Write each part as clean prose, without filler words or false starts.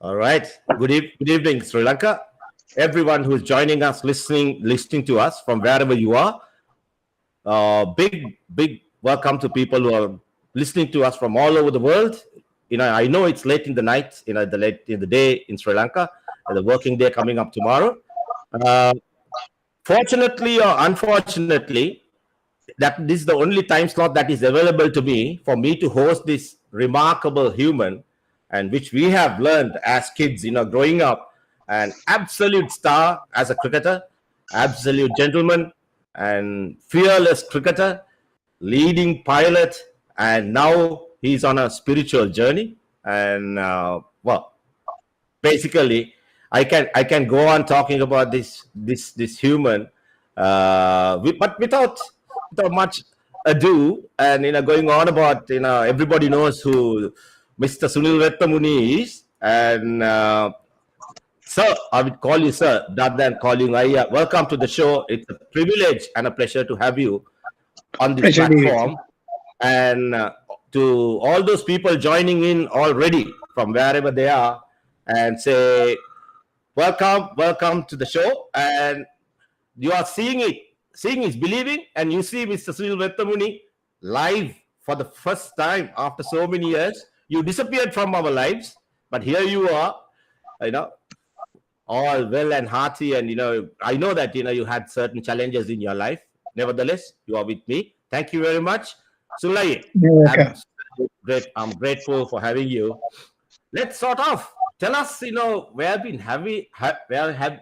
All right. Good evening, Sri Lanka. Everyone who is joining us, listening to us from wherever you are. Big welcome to people who are listening to us from all over the world. I know it's late in the night, late in the day in Sri Lanka, the working day coming up tomorrow. Uh, Fortunately or unfortunately, that this is the only time slot that is available to me for me to host this remarkable human, and which we have learned as kids, growing up, an absolute star as a cricketer, absolute gentleman, and fearless cricketer, leading pilot, and now he's on a spiritual journey. And basically, I can go on talking about this human, but without much ado, and going on about, everybody knows who Mr. Sunil Wettimuny is, and sir, I would call you sir rather than calling Aya. Welcome to the show. It's a privilege and a pleasure to have you on this Pleasure to meet you. platform, and to all those people joining in already from wherever they are, and say welcome to the show. And you are seeing is believing, and you see Mr. Sunil Wettimuny live for the first time after so many years. You disappeared from our lives, but here you are, all well and hearty. And I know that you had certain challenges in your life. Nevertheless, you are with me. Thank you very much, Sulay. Okay. I'm grateful for having you. Let's start off. Tell us, where have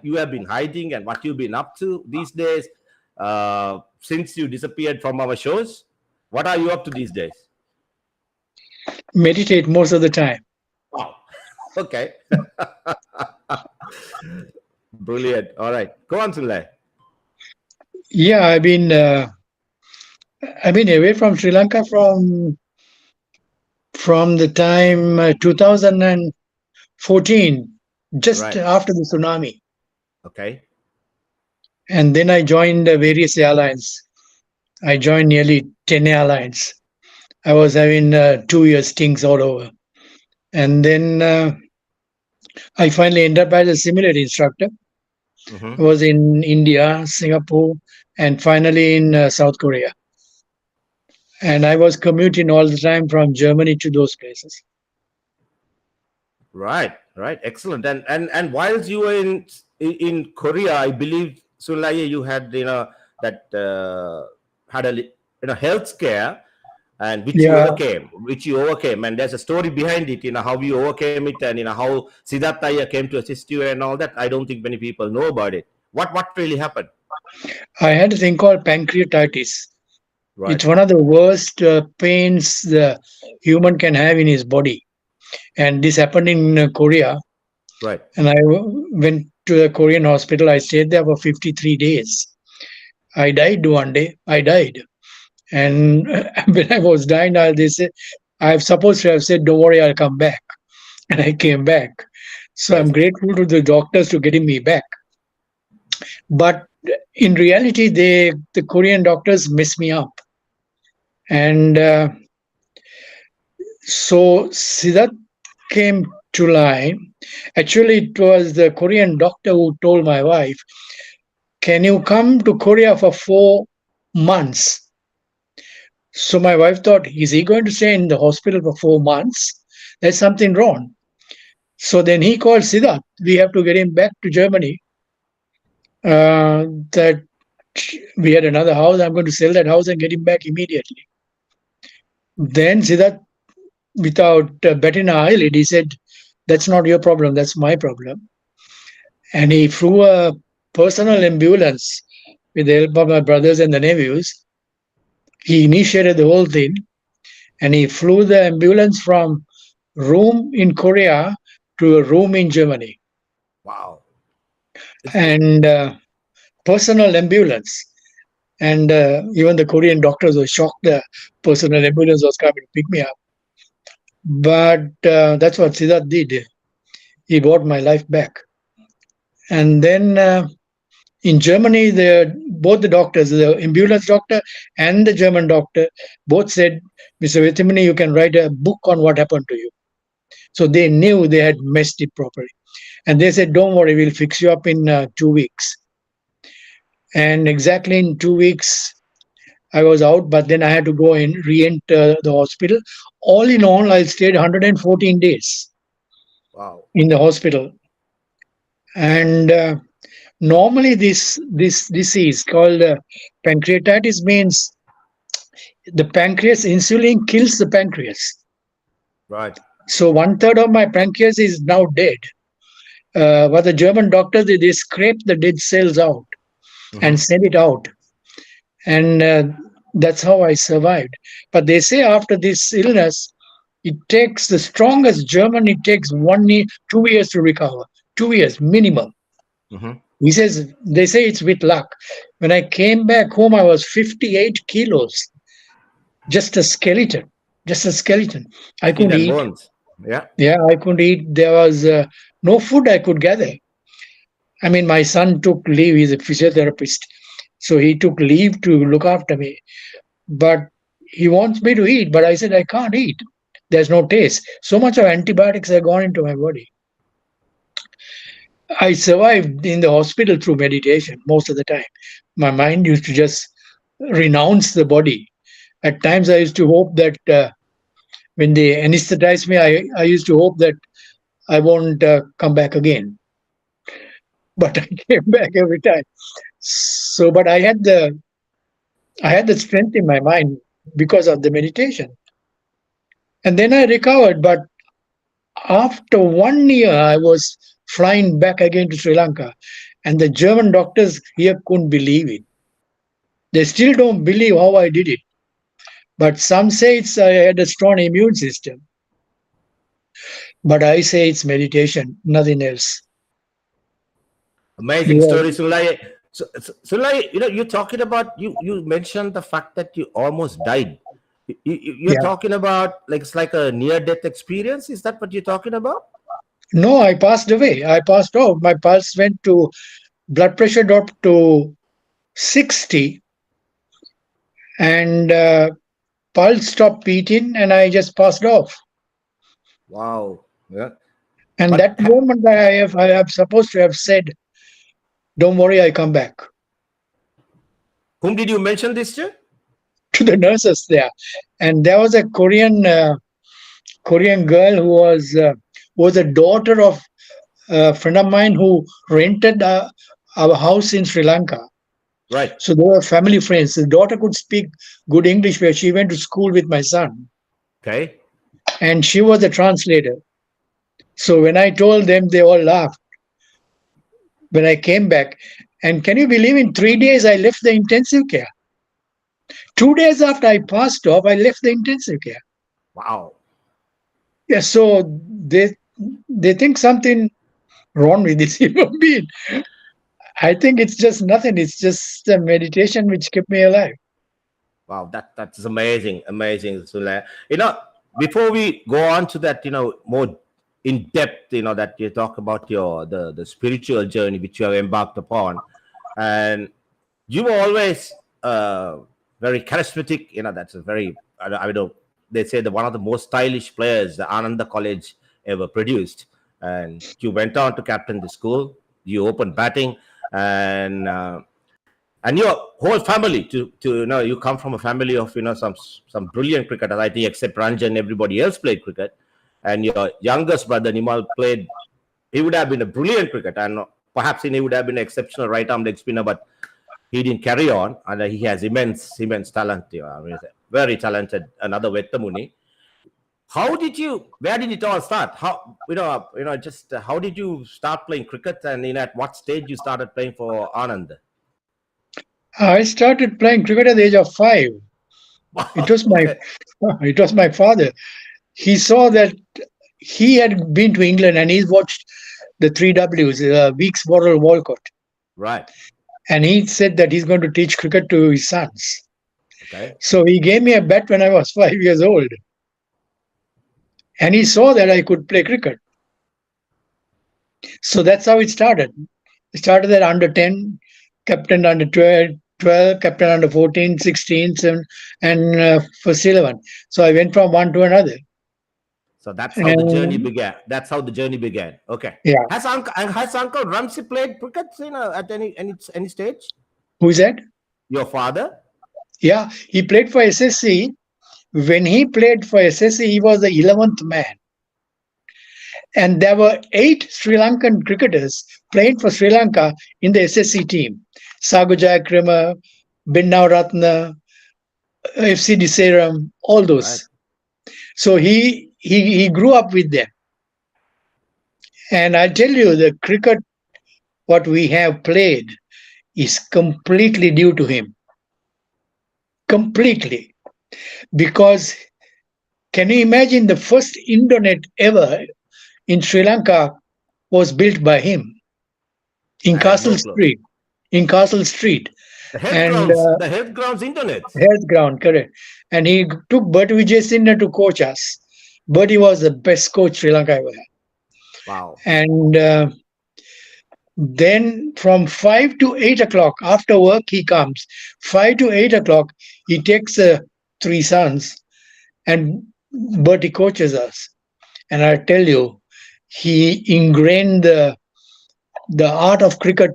you been hiding, and what you've been up to these days, since you disappeared from our shows. What are you up to these days? Meditate most of the time. Wow. Okay. Brilliant. All right. Go on, Sulay. Yeah, I've been away from Sri Lanka from the time 2014, just Right. after the tsunami, Okay. and then I joined various airlines. I joined nearly 10 airlines. I was having 2 year stints all over, and then I finally ended up as a simulator instructor. Mhm. I was in India, Singapore, and finally in South Korea. And I was commuting all the time from Germany to those places. Right. Excellent. And whilst you were in Korea, I believe, Sulay, you had that had a health scare, and which you Yeah, overcame, and there's a story behind it, how you overcame it, and how Siddhartha came to assist you and all that. I don't think many people know about it. What really happened? I had a thing called pancreatitis. Right. It's one of the worst pains the human can have in his body. And this happened in Korea. Right. And I went to the Korean hospital. I stayed there for 53 days. I died one day. I died. And when I was dying, they said, I'm supposed to have said, don't worry, I'll come back. And I came back. So I'm Yes. grateful to the doctors to getting me back. But in reality, the Korean doctors messed me up. And so Siddharth came to line. Actually, it was the Korean doctor who told my wife, can you come to Korea for 4 months? So my wife thought, is he going to stay in the hospital for 4 months? There's something wrong. So then he called Siddharth. We have to get him back to Germany. That we had another house. I'm going to sell that house and get him back immediately. Then Siddharth, without betting an eyelid, he said, that's not your problem, that's my problem. And he flew a personal ambulance with the help of my brothers and the nephews. He initiated the whole thing, and he flew the ambulance from room in Korea to a room in Germany. Wow. And personal ambulance. And even the Korean doctors were shocked the personal ambulance was coming to pick me up. But that's what Siddharth did. He brought my life back. And then in Germany, both the doctors, the ambulance doctor and the German doctor, both said, Mr. Wettimuny, you can write a book on what happened to you. So they knew they had messed it properly. And they said, don't worry, we'll fix you up in 2 weeks. And exactly in 2 weeks, I was out, but then I had to go in, re-enter the hospital. All in all, I stayed 114 days Wow. in the hospital. And normally this disease called pancreatitis means the pancreas, insulin kills the pancreas. Right. So 1/3 of my pancreas is now dead. What the German doctors did, they scrape the dead cells out and send it out. And that's how I survived. But they say after this illness, it takes the strongest German, it takes 2 years to recover. 2 years minimum. He says, they say it's with luck. When I came back home, I was 58 kilos. Just a skeleton. Just a skeleton. I couldn't eat. Bones. Yeah. Yeah, I couldn't eat. There was no food I could gather. I mean, my son took leave. He's a physiotherapist. So he took leave to look after me. But he wants me to eat. But I said, I can't eat. There's no taste. So much of antibiotics have gone into my body. I survived in the hospital through meditation most of the time. My mind used to just renounce the body. At times I used to hope that when they anesthetized me, I used to hope that I won't come back again. But I came back every time. So, but I had the strength in my mind because of the meditation. And then I recovered. But after 1 year, I was flying back again to Sri Lanka. And the German doctors here couldn't believe it. They still don't believe how I did it. But some say I had a strong immune system. But I say it's meditation, nothing else. Amazing story, Sunil. So, Sunil, you're talking about, you mentioned the fact that you almost died. You're talking about it's like a near-death experience. Is that what you're talking about? No, I passed away. I passed out. My pulse went to, blood pressure dropped to 60. And pulse stopped beating and I just passed off. Wow. Yeah. And that moment I have supposed to have said, don't worry, I come back. Whom did you mention this to? To the nurses there. And there was a Korean girl who was a daughter of a friend of mine who rented our house in Sri Lanka. Right. So they were family friends. The daughter could speak good English where she went to school with my son. Okay. And she was a translator. So when I told them, they all laughed. When I came back, and can you believe in 3 days I left the intensive care? 2 days after I passed off, I left the intensive care. Wow. Yeah, so they think something wrong with this human being. I think it's just nothing. It's just a meditation which kept me alive. Wow, that's amazing, Sunil. Before we go on to that, more in depth, that you talk about the spiritual journey which you have embarked upon, and you were always very charismatic. That's a very, I know they say that one of the most stylish players the Ananda College ever produced, and you went on to captain the school. You opened batting, and your whole family you come from a family of some brilliant cricketers. I think except Ranjan, everybody else played cricket. And your youngest brother Nimal played. He would have been a brilliant cricketer, and perhaps he would have been an exceptional right-arm leg spinner, but he didn't carry on. And he has immense talent. Very talented. Another Wettimuny. Where did it all start? How how did you start playing cricket, and at what stage you started playing for Anand? I started playing cricket at the age of 5. It was my father. He saw that he had been to England and he watched the 3Ws, Weeks, Worrell, Walcott. Right. And he said that he's going to teach cricket to his sons. Okay. So he gave me a bat when I was 5 years old. And he saw that I could play cricket. So that's how it started. It started at under 10, captain under 12, captain under 14, 16, 7, and first 11. So I went from one to another. So that's how the journey And began. That's how the journey began. Okay. yeah, Has Uncle Ramsey played cricket, at any stage? who is that? Your father? Yeah, he played for SSC. When he played for SSC, he was the 11th man. And there were 8 Sri Lankan cricketers playing for Sri Lanka in the SSC team. Sagu Jayakrama, Binnav Ratna, FC Diseram, all those. Right. So he grew up with them. And I tell you, the cricket, what we have played, is completely due to him. Completely. Because can you imagine the first internet ever in Sri Lanka was built by him in I had Castle no clue. Street. In Castle Street. The health And grounds, the health grounds internet. health ground, correct. And he took Bertie Vijay Sinha to coach us. Bertie was the best coach Sri Lanka ever had. Wow. And then from 5 to 8 o'clock, after work, he comes. 5 to 8 o'clock, he takes 3 sons and Bertie coaches us. And I tell you, he ingrained the art of cricket.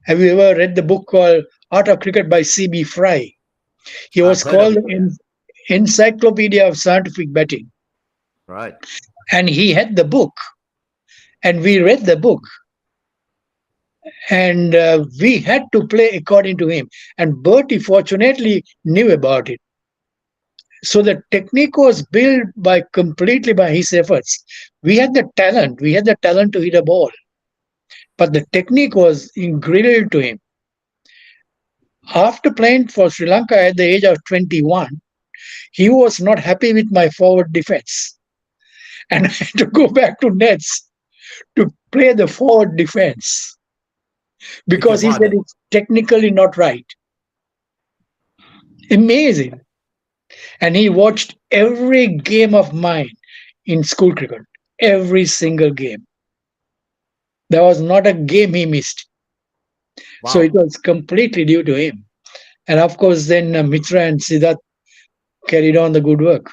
Have you ever read the book called Art of Cricket by C.B. Fry? He was I've heard of called it. Encyclopedia of Scientific Betting. Right. And he had the book. And we read the book. And we had to play according to him. And Bertie fortunately knew about it. So the technique was built completely by his efforts. We had the talent. We had the talent to hit a ball. But the technique was ingrained to him. After playing for Sri Lanka at the age of 21, he was not happy with my forward defense. And I had to go back to nets to play the forward defense. Because he said it's technically not right. Amazing. And he watched every game of mine in school cricket. Every single game. There was not a game he missed. Wow. So it was completely due to him. And of course, then Mitra and Siddharth carried on the good work.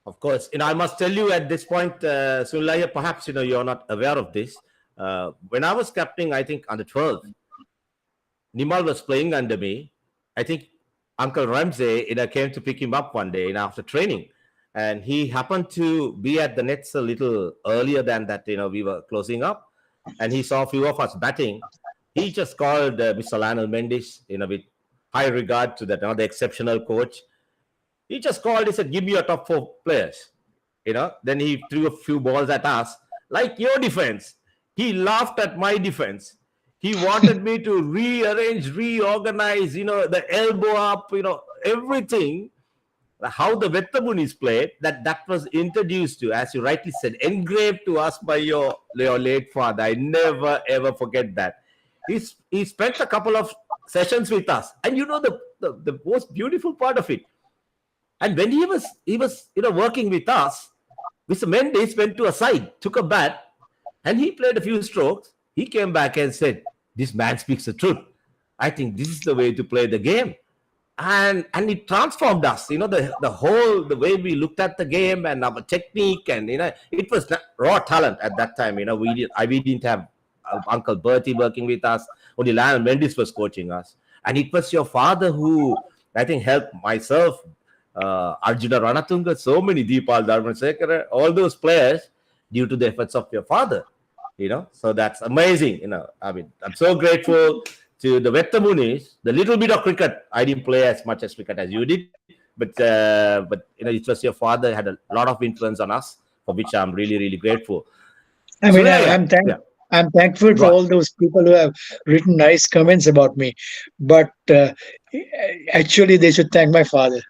Of course. I must tell you at this point, Sunil, perhaps you're not aware of this. When I was captain, I think under 12, Nimal was playing under me. I think Uncle Ramsey came to pick him up one day after training. And he happened to be at the nets a little earlier than that, we were closing up. And he saw a few of us batting. He just called Mr. Lionel Mendes, with high regard to that, the exceptional coach. He just called, he said, give me your top 4 players. Then he threw a few balls at us, like your defense. He laughed at my defense. He wanted me to reorganize, the elbow up, everything. How the Wettimuny's played, that was introduced to, as you rightly said, engraved to us by your late father. I never, ever forget that. He spent a couple of sessions with us. And the most beautiful part of it. And when he was working with us, Mr. Mendes went to a side, took a bat, and he played a few strokes. He came back and said, this man speaks the truth. I think this is the way to play the game. And it transformed us, the way we looked at the game and our technique, and it was raw talent at that time. We didn't have Uncle Bertie working with us. Only Lionel Mendes was coaching us, and it was your father who I think helped myself, Arjuna Ranatunga, so many Deepal Dharmasekara, all those players due to the efforts of your father. So that's amazing. I'm so grateful to the Wettimunys. The little bit of cricket, I didn't play as much as cricket as you did, but it was your father had a lot of influence on us, for which I'm really, really grateful. I mean, I'm thankful for all those people who have written nice comments about me, but actually they should thank my father.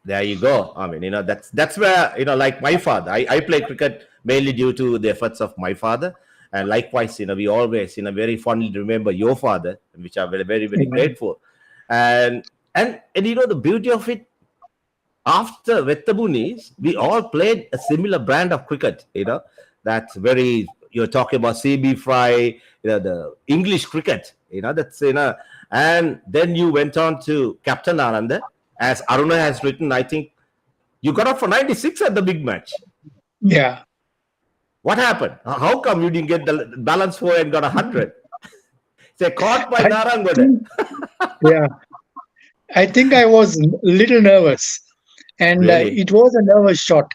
There you go. I mean, that's where, like my father, I play cricket mainly due to the efforts of my father. And likewise, we always, very fondly remember your father, which I'm very, very, very grateful. And the beauty of it, after Wettimuny's, we all played a similar brand of cricket, that's very, you're talking about CB Fry, the English cricket, that's, and then you went on to Captain Ananda. As Aruna has written, I think You got up for 96 at the big match. Yeah. What happened? How come you didn't get the balance 4 and got 100? Say caught by I Narangode. think, yeah. I think I was a little nervous, and Really? it was a nervous shot.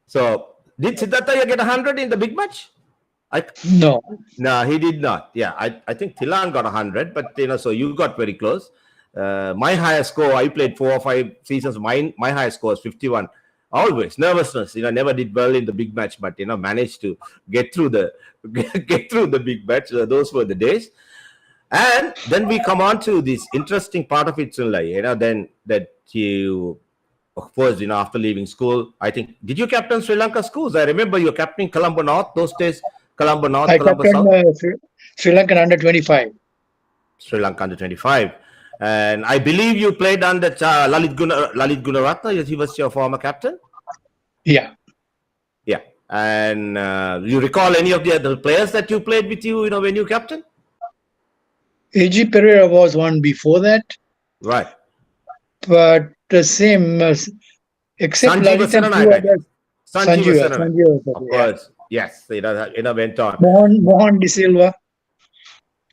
So did Siddhartha get 100 in the big match? No. No, he did not. Yeah, I think Thilan got 100, but so you got very close. My highest score, I played 4 or 5 seasons. My highest score was 51. Always nervousness. Never did well in the big match, but managed to get through the big match. Those were the days. And then we come on to this interesting part of it, Sunil. Then that you, of course, after leaving school, I think, did you captain Sri Lanka schools? I remember you were captaining Colombo North those days. Colombo North, I Colombo captained South. Sri Lankan under 25. Sri Lanka under 25. And I believe you played under Lalit Gunaratna. He was your former captain. Yeah. Yeah. And you recall any of the other players that you played with you, when you captain? A.G. Pereira was one before that. Right. But the same, except Sanjeev Lalit and Vasanana, two others. Sanjeev Vasanana. Sanjeev, Of course. Yes. Went on. Mohan De Silva.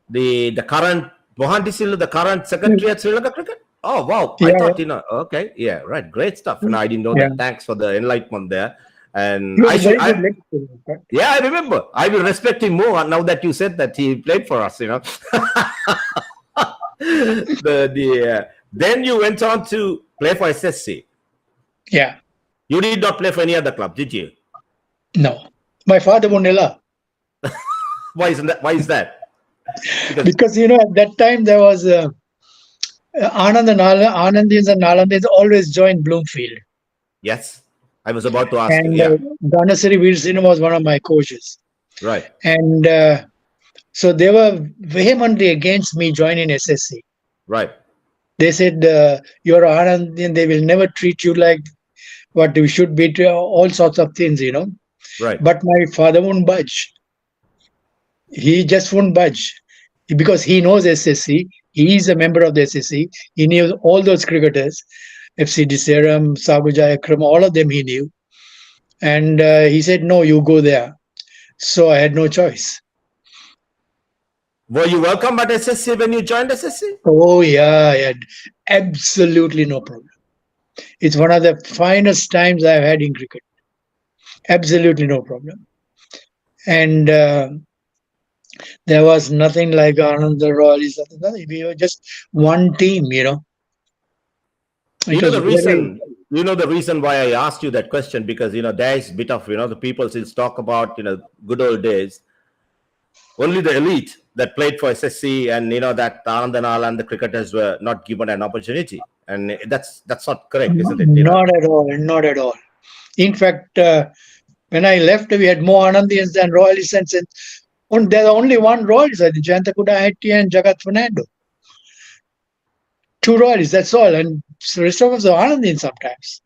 The current Mohan De Silva, the current secretary at Sri Lanka Cricket. Oh wow! Yeah, I thought okay, yeah, right, great stuff. And I didn't know that. Thanks for the enlightenment there. And I remember. I will respect him more now that you said that he played for us. Then you went on to play for SSC. Yeah. You did not play for any other club, did you? No. My father won't allow. Why is that? Because at that time there was Anandins and Nalandins always joined Bloomfield. Yes, I was about to ask you. Yeah, Dhanasiri Veersingh was one of my coaches. Right. And so they were vehemently against me joining SSC. Right. They said, you're Anandin, they will never treat you like what you should be, all sorts of things, Right. But my father won't budge. He just won't budge because he knows SSC. He is a member of the SSC. He knew all those cricketers, FC Deseram, Saguja Akram, all of them he knew. And he said, no, you go there. So I had no choice. Were you welcome at SSC when you joined SSC? Oh, yeah, I had absolutely no problem. It's one of the finest times I've had in cricket. Absolutely no problem. And there was nothing like Anand the Royalies. We were just one team, You know the reason why I asked you that question, because there is a bit of the people still talk about good old days. Only the elite that played for SSC and that Anand and Nala and the cricketers were not given an opportunity, and that's not correct, isn't it? Not at all. In fact, when I left, we had more Anandians than Royalists, and there's only one Royalist, I think, Jantakuda Hetty and Jagat Fernando. 2 Royalists, that's all, and the rest of us are Anandians sometimes.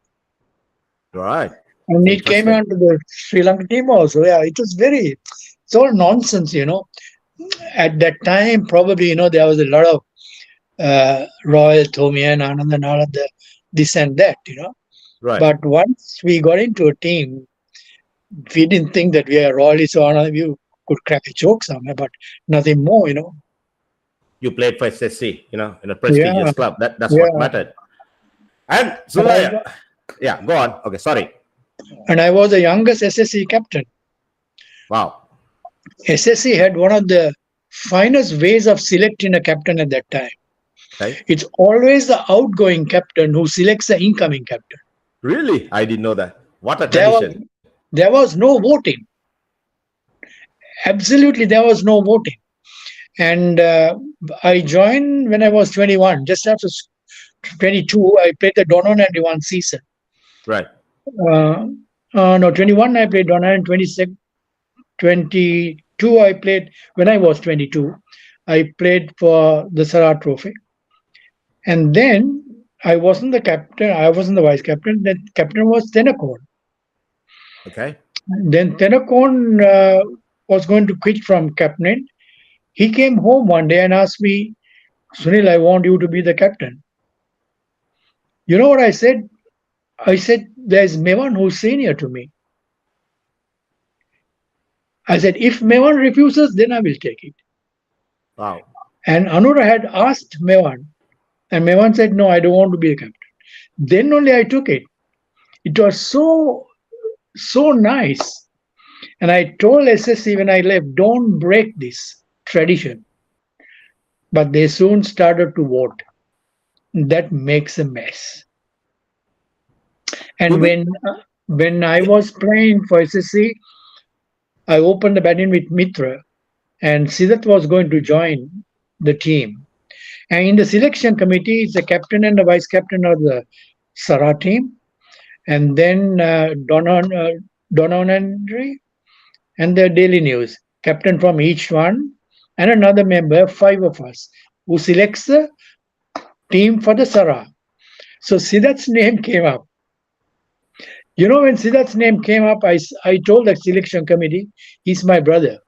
Right. And it came on to the Sri Lanka team also. Yeah, it's all nonsense, At that time, probably, there was a lot of Royal, Thomian, Anand and all of this and that, Right. But once we got into a team, we didn't think that we are Royalists or Anand. You could crack a joke somewhere, but nothing more, You played for SSC, in a prestigious club. That's what mattered. And so, go on. Okay, sorry. And I was the youngest SSC captain. Wow. SSC had one of the finest ways of selecting a captain at that time. Okay. It's always the outgoing captain who selects the incoming captain. Really? I didn't know that. What a tradition. There was no voting. Absolutely, there was no voting. And I joined when I was 21. Just after 22, I played the Dono 91 season. Right. No, 21 I played Dono, and 22 I played when I was 22. I played for the Sarah Trophy. And then I wasn't the captain. I wasn't the vice captain. The captain was Tenakon. Okay. Then Tenakon was going to quit from captain. He came home one day and asked me, Sunil, I want you to be the captain. You know what I said? I said, there's Mevan who's senior to me. I said, if Mevan refuses, then I will take it. Wow. And Anura had asked Mevan, and Mevan said, no, I don't want to be a captain. Then only I took it. It was so nice. And I told SSC when I left, don't break this tradition. But they soon started to vote. That makes a mess. And when I was playing for SSC, I opened the batting with Mitra, and Siddharth was going to join the team. And in the selection committee, it's the captain and the vice captain of the Sara team, and then Dononandry and the Daily News, captain from each one, and another member, 5 of us, who selects the team for the Sara. So Siddharth's name came up. You know, when Siddharth's name came up, I told the selection committee, he's my brother.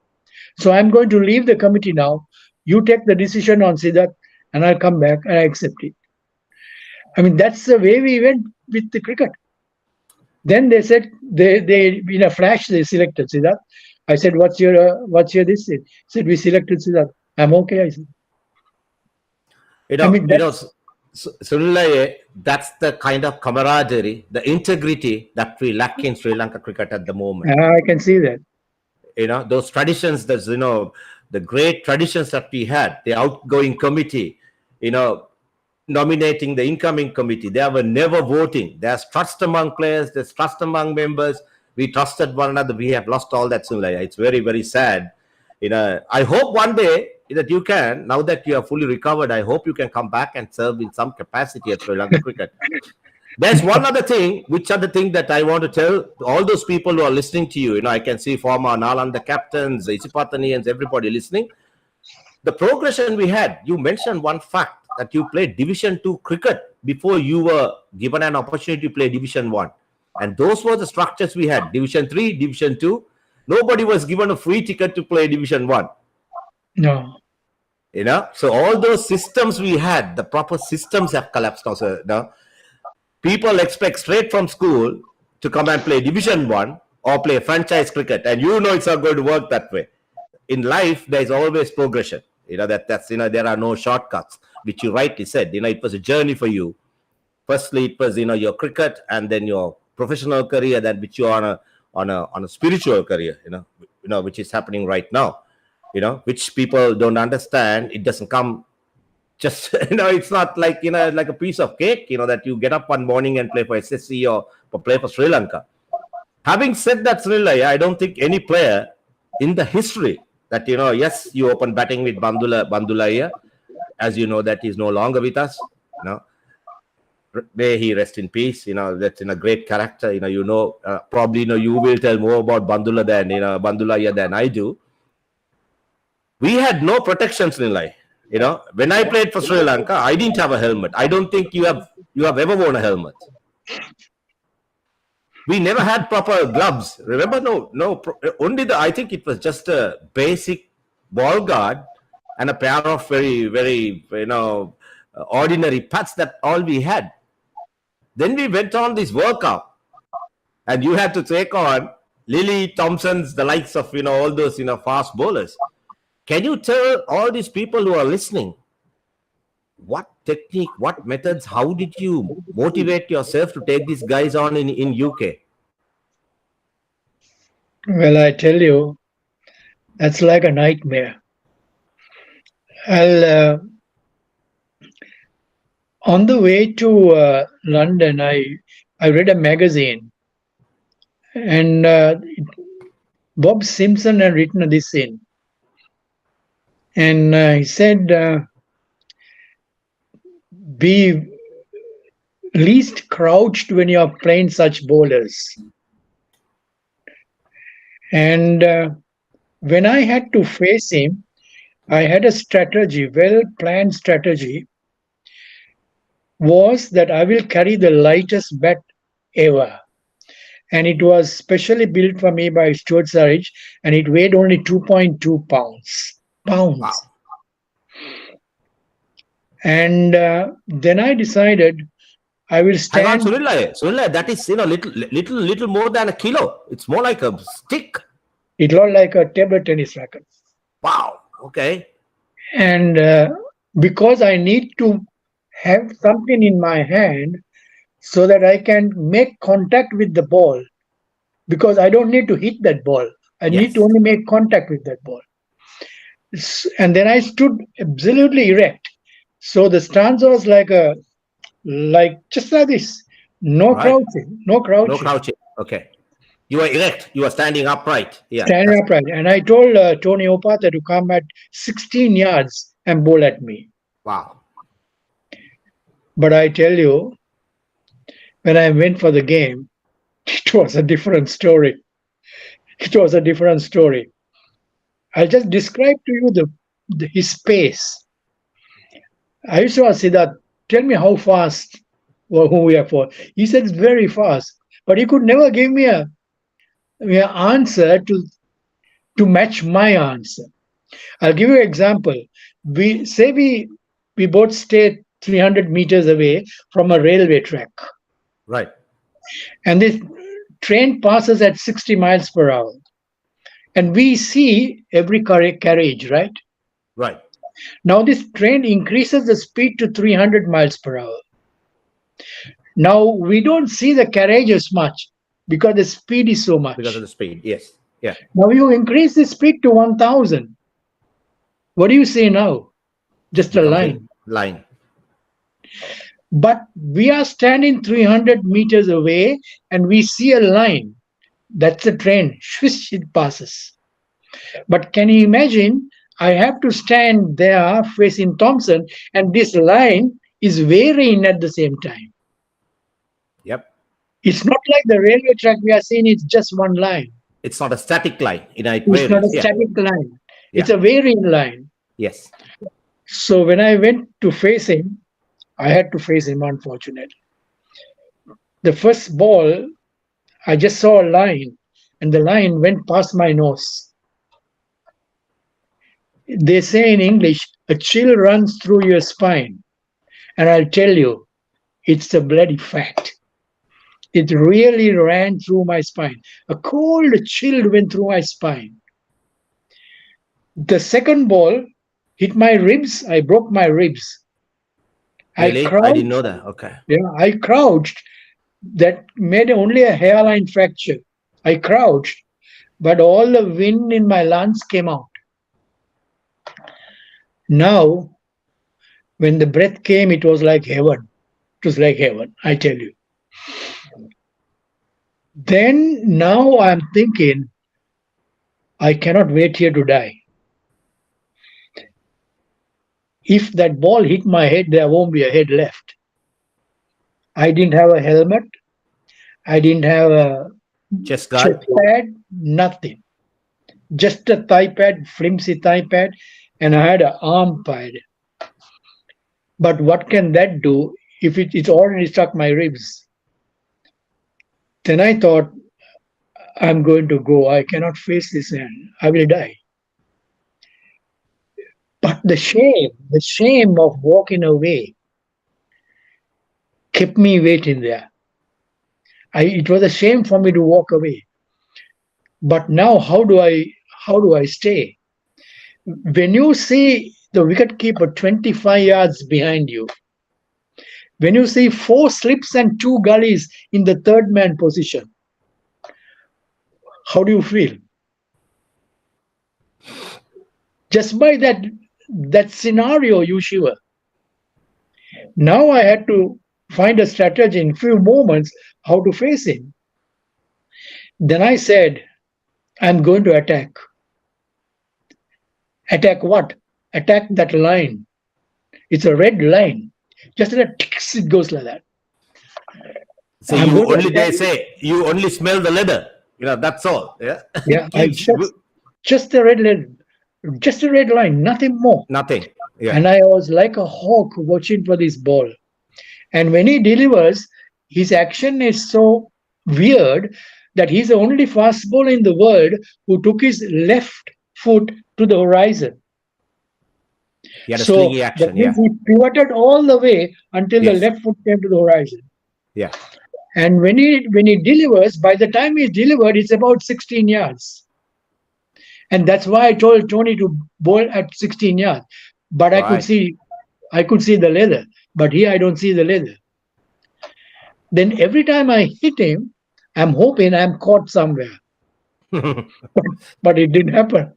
So I'm going to leave the committee now. You take the decision on Siddharth, and I'll come back and I accept it. I mean, that's the way we went with the cricket. Then they said, they in a flash, they selected Siddharth. I said, what's your this? He said, we selected Siddharth. I'm okay, I said. Sunil, that's the kind of camaraderie, the integrity that we lack in Sri Lanka cricket at the moment. I can see that. Those traditions, the great traditions that we had, the outgoing committee, nominating the incoming committee, they were never voting. There's trust among players, there's trust among members. We trusted one another. We have lost all that, Sunil. It's very, very sad. I hope one day that you can, now that you are fully recovered, I hope you can come back and serve in some capacity at Sri Lanka cricket. There's one other thing, which other thing that I want to tell all those people who are listening to you. I can see former Nalanda captains, Isipatanians, everybody listening. The progression we had, you mentioned one fact that you played Division 2 cricket before you were given an opportunity to play Division 1. And those were the structures we had, Division 3, Division 2. Nobody was given a free ticket to play Division 1. No. So all those systems we had, the proper systems have collapsed also. People expect straight from school to come and play Division 1 or play franchise cricket. And it's not going to work that way. In life, there is always progression. There are no shortcuts, which you rightly said. It was a journey for you. Firstly, it was, your cricket, and then your professional career, that which you are on a spiritual career, which is happening right now. Which people don't understand. It doesn't come just, it's not like, like a piece of cake, that you get up one morning and play for SSC or play for Sri Lanka. Having said that, Sunil, I don't think any player in the history that, yes, you open batting with Bandula, as you know, that he's no longer with us, may he rest in peace. That's a great character. Probably you will tell more about Bandula than I do. We had no protections in life. When I played for Sri Lanka, I didn't have a helmet. I don't think you have ever worn a helmet. We never had proper gloves. Remember, only I think it was just a basic ball guard and a pair of very, very, ordinary pads. That all we had. Then we went on this World Cup, and you had to take on Lily Thompson's, the likes of, all those, fast bowlers. Can you tell all these people who are listening, what technique, what methods, how did you motivate yourself to take these guys on in UK? Well, I tell you, that's like a nightmare. On the way to London, I read a magazine, and Bob Simpson had written this in. And he said, be least crouched when you are playing such bowlers. And when I had to face him, I had a strategy, well-planned strategy, was that I will carry the lightest bat ever. And it was specially built for me by Stuart Surridge, and it weighed only 2.2 pounds. Wow. And then I decided I will Hang on, stand. Sunil, that is little more than a kilo. It's more like a stick. It looked like a table tennis racket. Wow. Okay. And because I need to have something in my hand so that I can make contact with the ball, because I don't need to hit that ball. I need to Yes. only make contact with that ball. And then I stood absolutely erect. So the stance was like just like this. No Right. crouching, no No crouching. crouching. Okay. You are erect. You are standing upright. Yeah. Standing upright. And I told Tony Opata to come at 16 yards and bowl at me. Wow. But I tell you, when I went for the game, it was a different story. It was a different story. I'll just describe to you his pace. I used to ask Siddharth, tell me how fast or who we are for. He said it's very fast, but he could never give me an answer to match my answer. I'll give you an example. We both stay 300 meters away from a railway track, Right. and this train passes at 60 miles per hour, and we see every carriage, right? Right. Now this train increases the speed to 300 miles per hour. Now we don't see the carriages much because the speed is so much. Because of the speed. Yes. Yeah. Now you increase the speed to 1000. What do you say now? Just a line. Line. But we are standing 300 meters away and we see a line. That's the train. Swish, it passes. But can you imagine? I have to stand there facing Thompson, and this line is varying at the same time. Yep. It's not like the railway track we are seeing, it's just one line. It's not a static line. It It's varies. not a Yeah. static line. It's Yeah. a varying line. Yes. So when I went to face him, I had to face him, unfortunately. The first ball, I just saw a line, and the line went past my nose. They say in English, a chill runs through your spine. And I'll tell you, it's a bloody fact. It really ran through my spine. A cold chill went through my spine. The second ball hit my ribs. I broke my ribs. Really? I didn't know that. Okay. Yeah, I crouched. That made only a hairline fracture. I crouched, but all the wind in my lungs came out. Now, when the breath came, it was like heaven. It was like heaven, I tell you. Then now I'm thinking, I cannot wait here to die. If that ball hit my head, there won't be a head left. I didn't have a helmet. I didn't have a Chest guard. chest pad, nothing. Just a thigh pad, flimsy thigh pad, and I had an arm pad. But what can that do if it's already struck my ribs? Then I thought, I'm going to go. I cannot face this end. I will die. But the shame of walking away kept me waiting there. It was a shame for me to walk away. But now how do I stay? When you see the wicketkeeper 25 yards behind you, when you see 4 slips and 2 gullies in the third man position, how do you feel? Just by that scenario, you shiver. Now I had to find a strategy in few moments how to face him. Then I said, I'm going to attack. Attack what? Attack that line. It's a red line. Just like ticks, it goes like that. So I'm you going to only, they attack. say, you only smell the leather. That's all. Yeah. Yeah, I Gives just a red line, just a red line, nothing more. nothing. Yeah. And I was like a hawk watching for this ball. And when he delivers, his action is so weird that he's the only fast bowler in the world who took his left foot to the horizon. He had a So slingy that action. Yeah. means he pivoted all the way until the Yes. left foot came to the horizon. Yeah. And when he delivers, by the time he's delivered, it's about 16 yards. And that's why I told Tony to bowl at 16 yards. But Right. I could see the leather. But here I don't see the leather. Then every time I hit him, I'm hoping I'm caught somewhere. But it didn't happen.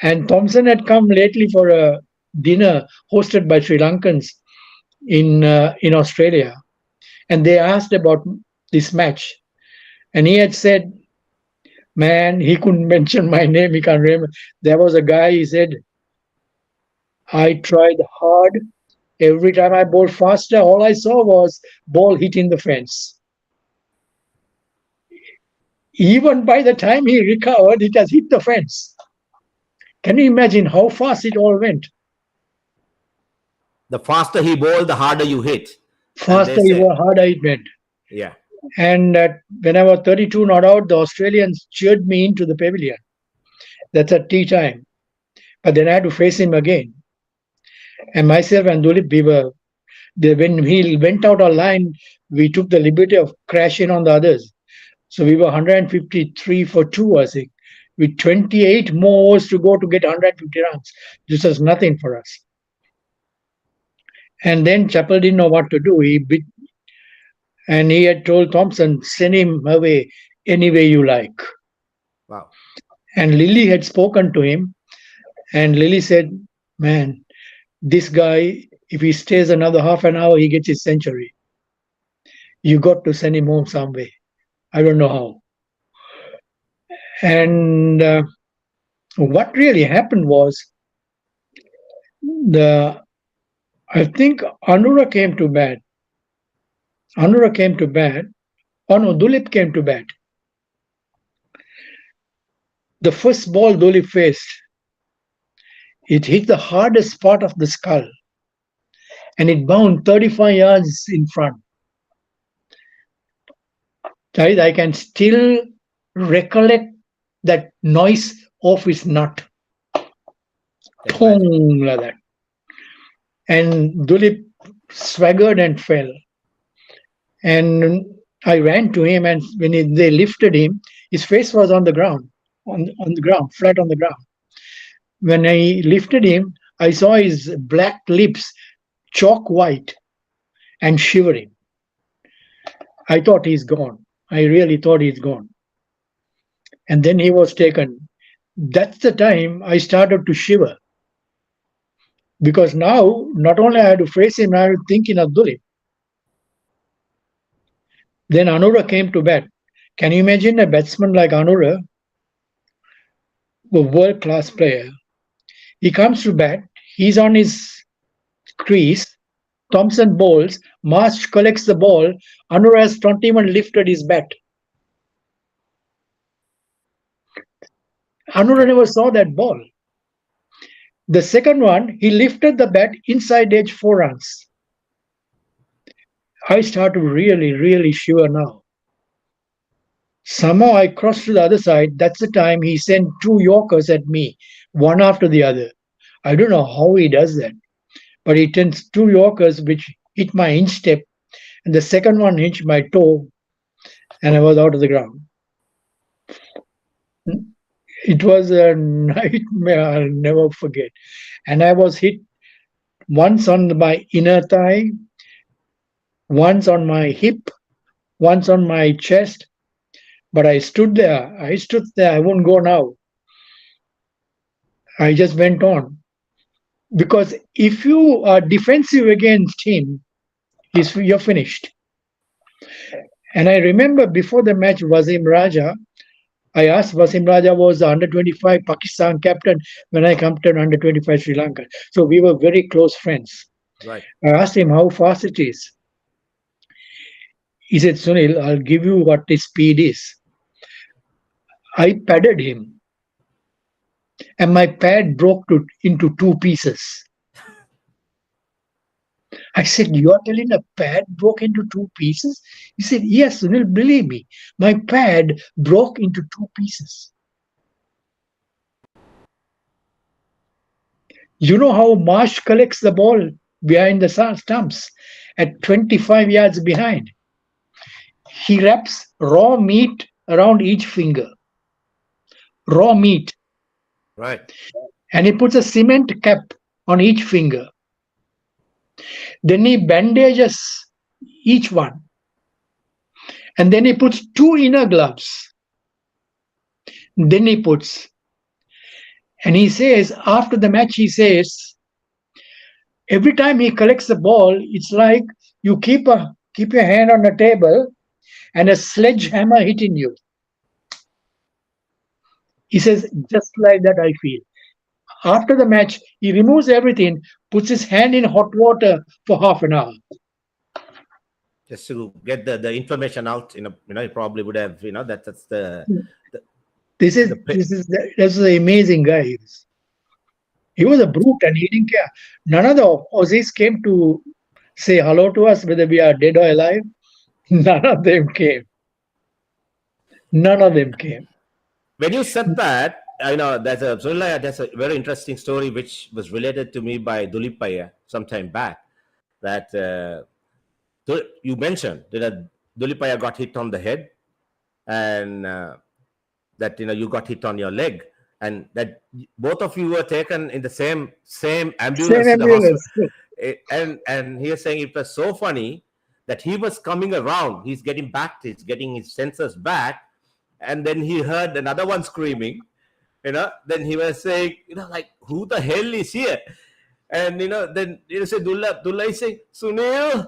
And Thompson had come lately for a dinner hosted by Sri Lankans in Australia, and they asked about this match, and he had said, "Man, he couldn't mention my name. He can't remember." There was a guy. He said, "I tried hard. Every time I bowled faster, all I saw was ball hitting the fence. Even by the time he recovered, it has hit the fence." Can you imagine how fast it all went? The faster he bowled, the harder you hit. And they Faster, say, harder it went. yeah. And when I was 32 not out, the Australians cheered me into the pavilion. That's at tea time. But then I had to face him again. And myself and Dulip, when he went out our line, we took the liberty of crashing on the others. So we were 153 for 2, I think, with 28 more overs to go to get 150 runs. This was nothing for us. And then Chappell didn't know what to do. And he had told Thompson, send him away any way you like. Wow. And Lily had spoken to him, and Lily said, "Man, this guy, if he stays another half an hour, he gets his century. You got to send him home some way. I don't know how." And what really happened was, I think Anura came to bat. Oh no, Dulip came to bat. The first ball Dulip faced, it hit the hardest part of the skull, and it bounced 35 yards in front. Charith, I can still recollect that noise of his nut. Boom, like that. And Dulip swaggered and fell. And I ran to him, and when they lifted him, his face was on the ground, on the ground, flat on the ground. When I lifted him, I saw his black lips chalk white and shivering. I thought he's gone. I really thought he's gone. And then he was taken. That's the time I started to shiver. Because now, not only I had to face him, I was thinking of Dulip. Then Anura came to bat. Can you imagine a batsman like Anura, a world-class player? He comes to bat, he's on his crease, Thompson bowls, Marsh collects the ball, Anura has not even lifted his bat. Anura never saw that ball. The second one, he lifted the bat inside edge 4 runs. I start to really, really shiver now. Somehow I crossed to the other side. That's the time he sent 2 Yorkers at me, one after the other. I don't know how he does that, but he sends 2 Yorkers which hit my instep, and the second one hit my toe, and I was out of the ground. It was a nightmare I'll never forget. And I was hit once on my inner thigh, once on my hip, once on my chest. But I stood there. I won't go now. I just went on. Because if you are defensive against him, you're finished. And I remember before the match, Wasim Raja, I asked Wasim Raja was the under 25 Pakistan captain when I captained under 25 Sri Lanka. So we were very close friends. Right. I asked him how fast it is. He said, Sunil, I'll give you what his speed is. I padded him, and my pad broke into 2 pieces. I said, you are telling a pad broke into 2 pieces? He said, yes, Sunil, believe me, my pad broke into 2 pieces. You know how Marsh collects the ball behind the stumps at 25 yards behind? he wraps raw meat around each finger. Raw meat. Right. And he puts a cement cap on each finger. Then he bandages each one. And then he puts 2 inner gloves. Then he puts. And he says, after the match, he says, every time he collects the ball, it's like you keep your hand on the table and a sledgehammer hitting you. He says, just like that I feel. After the match, he removes everything, puts his hand in hot water for half an hour. Just to get the information out, he probably would have, that's the This is the amazing guy. He was a brute and he didn't care. None of the Aussies came to say hello to us, whether we are dead or alive. None of them came. None of them came. When you said that, there's a very interesting story which was related to me by Dulipaya some time back. That you mentioned that Dulipaya got hit on the head, and that you got hit on your leg, and that both of you were taken in the same ambulance to the hospital. And he was saying it was so funny that he was coming around, he's getting his senses back, and then he heard another one screaming. Then he was saying, like, who the hell is here? And then say Dullah is saying, Sunil,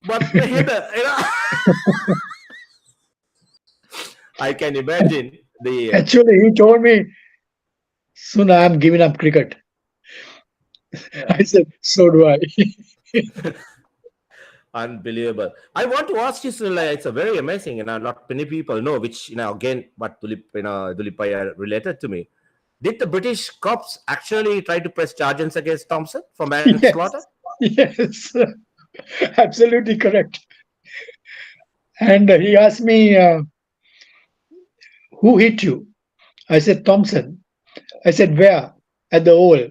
what the hell? I can imagine the. Actually, he told me, soon I am giving up cricket. I said, so do I. Unbelievable. I want to ask you, Sunil, it's a very amazing, not many people know, which, again, what Dulipaya related to me. Did the British cops actually try to press charges against Thompson for manslaughter? Yes, absolutely correct. And he asked me, who hit you? I said, Thompson. I said, where? At the hole.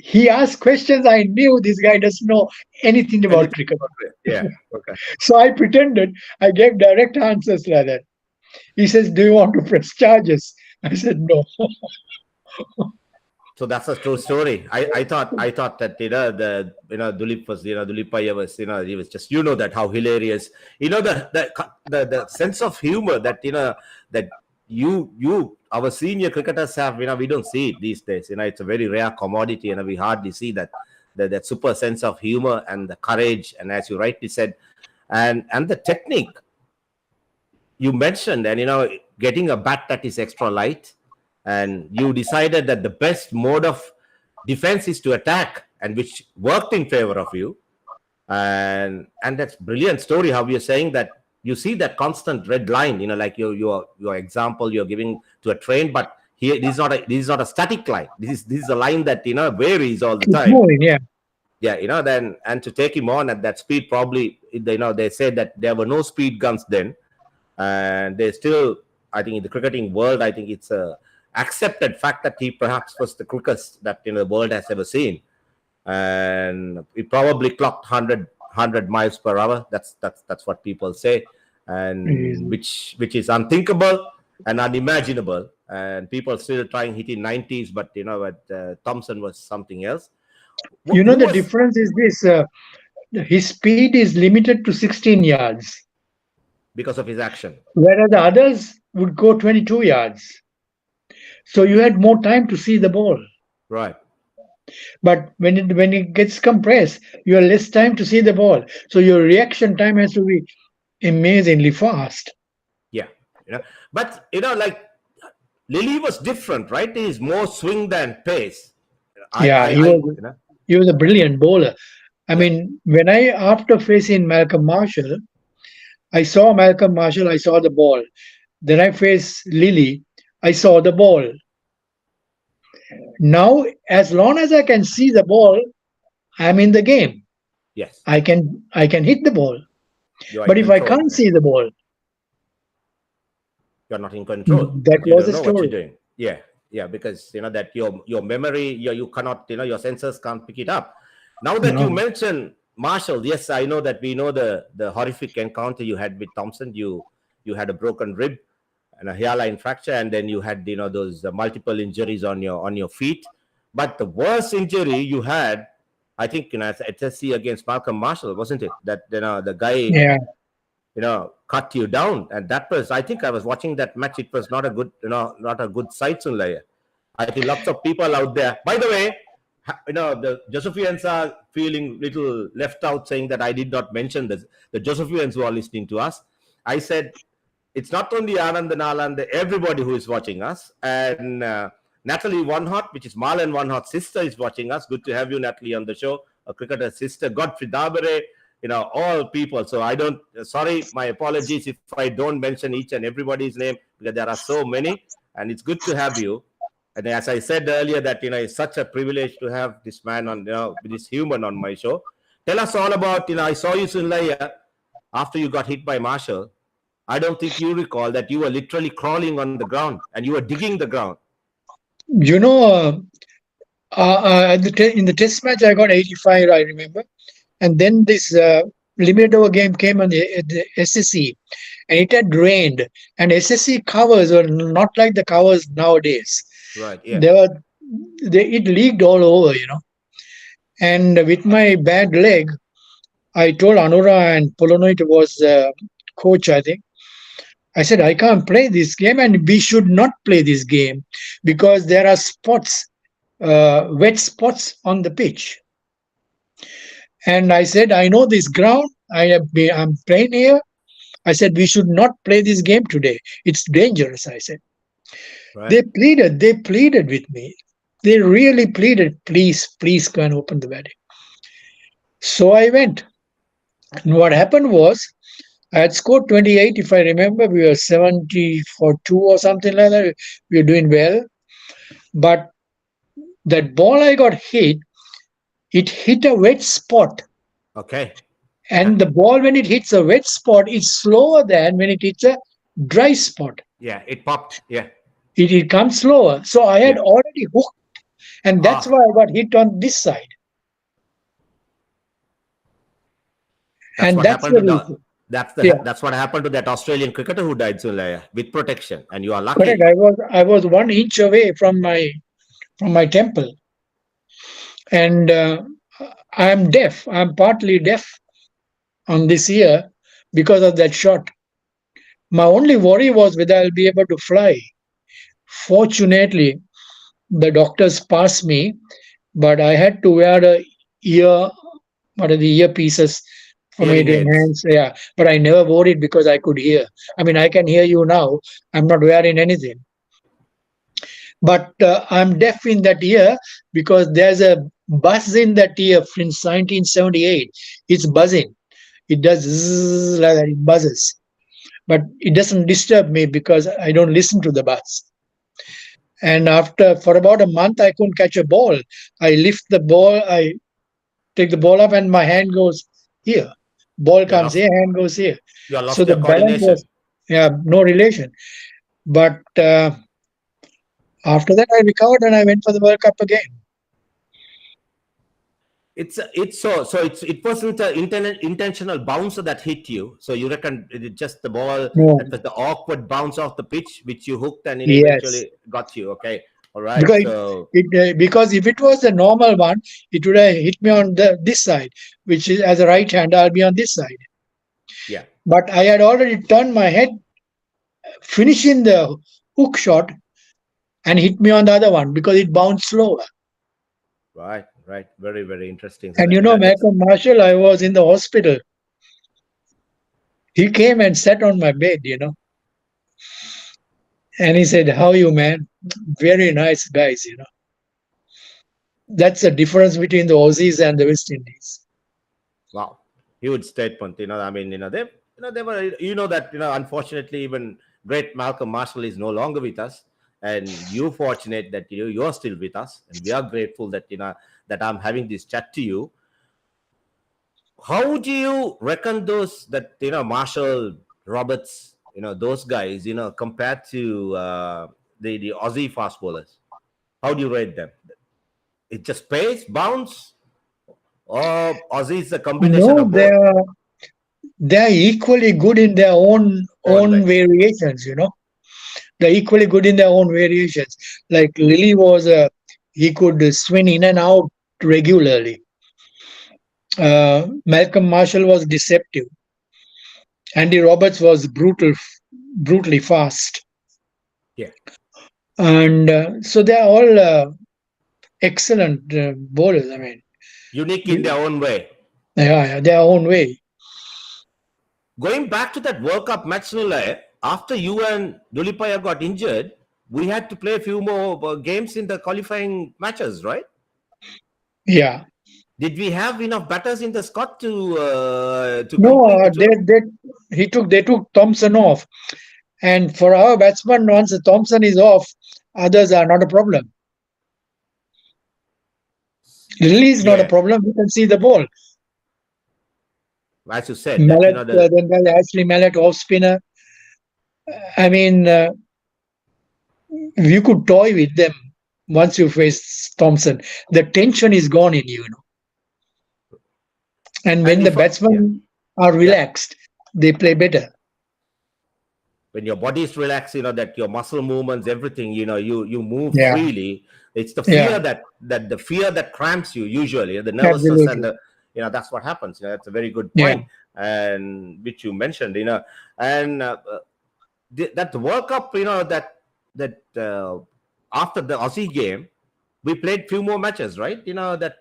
He asked questions. I knew this guy doesn't know anything about cricket. Yeah, okay. So I pretended. I gave direct answers like that. He says, do you want to press charges? I said, no. So that's a true story. I thought that Dulip was Dulipaya was he was just that how hilarious the sense of humor that that you our senior cricketers have we don't see it these days. It's a very rare commodity, and we hardly see that super sense of humor and the courage, and as you rightly said, and the technique you mentioned, and getting a bat that is extra light. And you decided that the best mode of defense is to attack, and which worked in favor of you. And that's brilliant story how you're saying that you see that constant red line, like your example you're giving to a train, but here this is not a static line. This is a line that varies all the time. Moving, yeah. Yeah, then and to take him on at that speed, probably they said that there were no speed guns then, and they still, I think in the cricketing world, I think it's a accepted fact that he perhaps was the quickest that the world has ever seen, and he probably clocked 100 miles per hour. That's what people say, and which is unthinkable and unimaginable, and people still trying hitting 90s, but Thompson was something else. The difference is this: his speed is limited to 16 yards because of his action, whereas the others would go 22 yards. So you had more time to see the ball. Right. But when it gets compressed, you have less time to see the ball. So your reaction time has to be amazingly fast. Yeah. But like Lily was different, right? He's more swing than pace. He was a brilliant bowler. I mean, when after facing Malcolm Marshall, I saw Malcolm Marshall, I saw the ball. Then I faced Lily, I saw the ball. Now, as long as I can see the ball, I'm in the game. Yes. I can hit the ball. But if I can't see the ball, you're not in control. That was the story. What you're doing. Yeah, because that your memory, you cannot, your sensors can't pick it up. Now that you mention Marshall, yes, I know that we know the horrific encounter you had with Thompson. You had a broken rib and a hairline fracture, and then you had those multiple injuries on your feet. But the worst injury you had, I think, at HSC against Malcolm Marshall, wasn't it? That the guy Yeah. cut you down, and that was, I think I was watching that match. It was not a good not a good sight, Sunilaya. I think lots of people out there. By the way, the Josephians are feeling little left out, saying that I did not mention this. The Josephians who are listening to us, I said it's not only Anand and Aland, everybody who is watching us, and Natalie One-Hot, which is Marlon One-Hot's sister, is watching us. Good to have you, Natalie, on the show. A cricketer's sister, Godfrey Dabere, all people. So I don't, sorry, my apologies if I don't mention each and everybody's name, because there are so many, and it's good to have you. And as I said earlier, that it's such a privilege to have this man on, this human on my show. Tell us all about, I saw you, Sunilaya, after you got hit by Marshall. I don't think you recall that you were literally crawling on the ground and you were digging the ground. In the test match, I got 85, I remember. And then this limited over game came on the SSC, and it had rained. And SSC covers were not like the covers nowadays. Right, yeah. It leaked all over, And with my bad leg, I told Anura and Polonoit was coach, I think. I said, I can't play this game, and we should not play this game because there are spots, wet spots on the pitch. And I said, I know this ground. I'm playing here. I said, we should not play this game today. It's dangerous, I said. Right. They pleaded with me. They really pleaded, please go and open the batting. So I went. And what happened was, I had scored 28, if I remember. We were 70 for 2 or something like that. We were doing well. But that ball I got hit, it hit a wet spot. Okay. And the ball, when it hits a wet spot, it's slower than when it hits a dry spot. Yeah, it popped. Yeah. It comes slower. So I had already hooked. And that's why I got hit on this side. That's what happened that's what happened to that Australian cricketer who died, Sunilaya, with protection. And you are lucky. Correct. I was 1 inch away from my temple. And I'm deaf. I'm partly deaf on this ear because of that shot. My only worry was whether I'll be able to fly. Fortunately, the doctors passed me, but I had to wear the earpieces for me to enhance. Yeah, but I never wore it because I could hear. I mean, I can hear you now. I'm not wearing anything. But I'm deaf in that ear because there's a buzz in that ear since 1978. It's buzzing. It does zzz like that. It buzzes. But it doesn't disturb me because I don't listen to the buzz. And for about a month, I couldn't catch a ball. I lift the ball, I take the ball up, and my hand goes here. Ball comes here, hand goes here. You lost so the balance was, no relation. But after that, I recovered and I went for the World Cup again. It wasn't an intentional bounce that hit you. So you reckon it just the ball, that was the awkward bounce off the pitch, which you hooked and it eventually got you. Okay. All right. Because if it was the normal one, it would have hit me on this side, which is as a right hander, I'll be on this side. Yeah. But I had already turned my head, finishing the hook shot, and hit me on the other one because it bounced slower. Right. Very, very interesting. And Malcolm Marshall, I was in the hospital. He came and sat on my bed, And he said, how are you, man? Very nice guys, That's the difference between the Aussies and the West Indies. Wow. Huge statement. They were, that, unfortunately, even great Malcolm Marshall is no longer with us. And you're fortunate that you're still with us, and we are grateful that that I'm having this chat to you. How do you reckon those that Marshall, Roberts, those guys, compared to the Aussie fast bowlers? How do you rate them? It just pace, bounce, or Aussie is a combination No, of both? they're equally good in their own Own way. variations. They're equally good in their own variations. Like Lily was he could swing in and out regularly. Malcolm Marshall was deceptive. Andy Roberts was brutally fast. Yeah. And so they're all excellent bowlers. I mean, Unique in their own way. yeah, their own way. Going back to that World Cup match, Sunil, after you and Dulipaya got injured, we had to play a few more games in the qualifying matches, right? Yeah. Did we have enough batters in the squad to No, complete the tour? they took Thompson off, and for our batsman, once Thompson is off, others are not a problem. Lily is not a Yeah, problem. You can see the ball. as you said, that Mallet, then there's Ashley Mallet off spinner. I mean, you could toy with them once you face Thompson. The tension is gone in you, and when And the if batsmen are relaxed, they play better. when your body is relaxed, that your muscle movements, everything, you move Yeah. freely. It's the fear the fear that cramps you usually, the nervousness, and that's what happens. That's a very good point, and which you mentioned, and that World Cup, that after the Aussie game, we played few more matches, right? That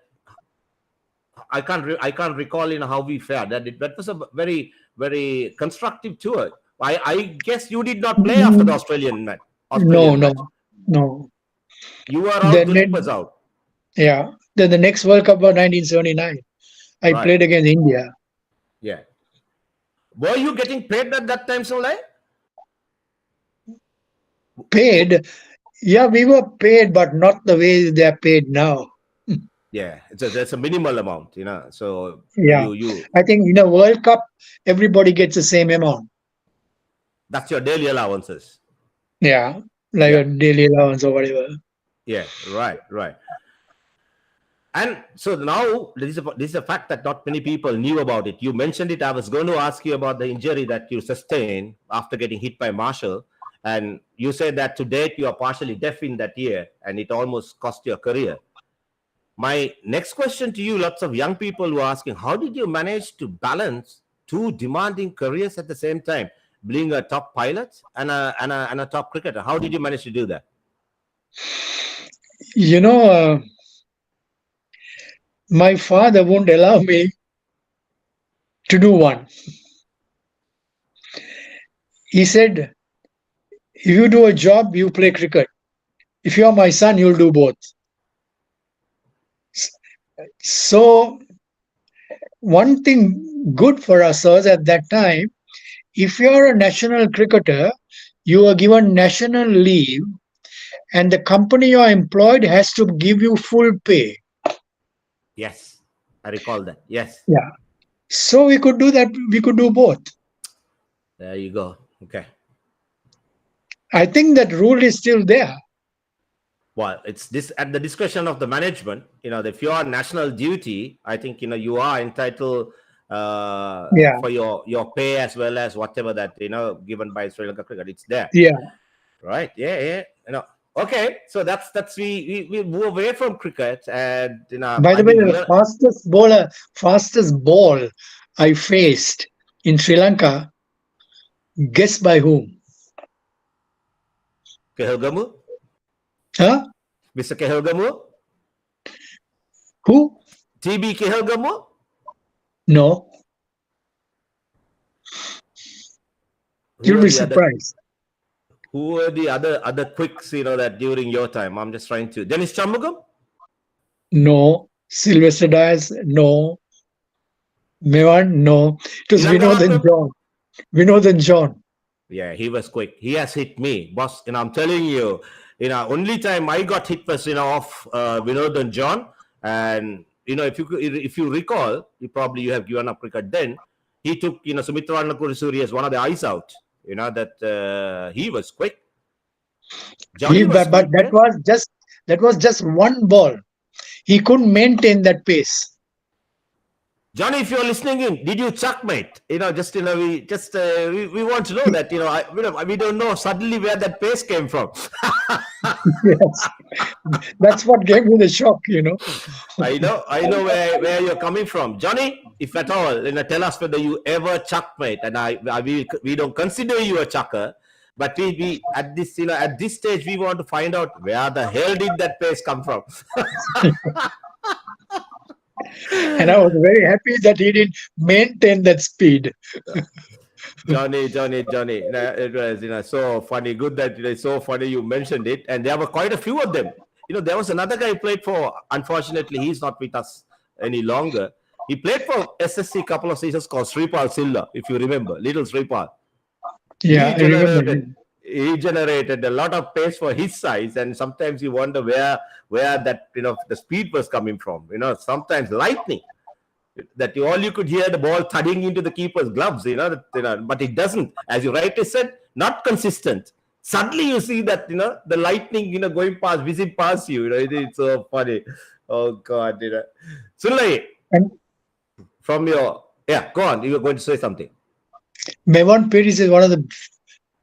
I can't recall, how we fared. That was a very, very constructive tour. I guess you did not play after the Australian match. No. You were out. Dilip was out. Yeah. Then the next World Cup was 1979. I played against India. Yeah. Were you getting paid at that time, Solai? Paid? Yeah, we were paid, but not the way they are paid now. Yeah, it's a minimal amount, So yeah, you I think in a World Cup, everybody gets the same amount. That's your daily allowances. Yeah, like a daily allowance or whatever. Yeah, right. And so now this is a fact that not many people knew about it. You mentioned it. I was going to ask you about the injury that you sustained after getting hit by Marshall, and you said that to date you are partially deaf in that year, and it almost cost your career. My next question to you, lots of young people who are asking, how did you manage to balance two demanding careers at the same time, being a top pilot and a top cricketer? How did you manage to do that? My father won't allow me to do one. He said, if you do a job, you play cricket. If you're my son, you'll do both. So one thing good for us was at that time, if you're a national cricketer, you are given national leave, and the company you're employed has to give you full pay. Yes, I recall that. Yes. Yeah. So we could do that. We could do both. There you go. Okay. I think that rule is still there. Well, it's this at the discretion of the management. If you are national duty, I think you are entitled for your pay as well as whatever that given by Sri Lanka Cricket. It's there. Yeah. Right. Yeah. Okay. So that's we move away from cricket, and By the way, the fastest ball I faced in Sri Lanka. Guess by whom? Kehelgamu? Huh? Mr. Kehelgamu? Who? TB Kehelgamu? No. You'll be surprised. Who were the other quicks, that during your time? I'm just trying to. Dennis Chamugam? No. Sylvester Dias? No. Mewan? No. It was Vinodhan John. Yeah, he was quick. He has hit me, boss. I'm telling you, only time I got hit was, off Vinodhan John. And, if you recall, you have given up cricket then. He took, Sumitra Nakurisuri as one of the eyes out. That he was quick. But that was just one ball. He couldn't maintain that pace. Johnny, if you're listening in, did you chuck, mate? Just we want to know that. We don't know suddenly where that pace came from. Yes, that's what gave me the shock. I know where you're coming from, Johnny. If at all, tell us whether you ever chuck, mate. And we don't consider you a chucker, but we at this stage we want to find out where the hell did that pace come from. And I was very happy that he didn't maintain that speed. Johnny. It was so funny. Good that it's so funny you mentioned it, and there were quite a few of them. There was another guy who played for. Unfortunately, he's not with us any longer. He played for SSC a couple of seasons called Sripal Silla, if you remember, little Sripal. Yeah, I remember. He generated a lot of pace for his size, and sometimes you wonder where that the speed was coming from. Sometimes lightning. That all you could hear the ball thudding into the keeper's gloves, but it doesn't. As you rightly said, not consistent. Suddenly you see that, the lightning, going past, whizzing past you. It's so funny. Oh, God, Sunil, from your... Yeah, go on. You were going to say something. Mevon Paris is one of the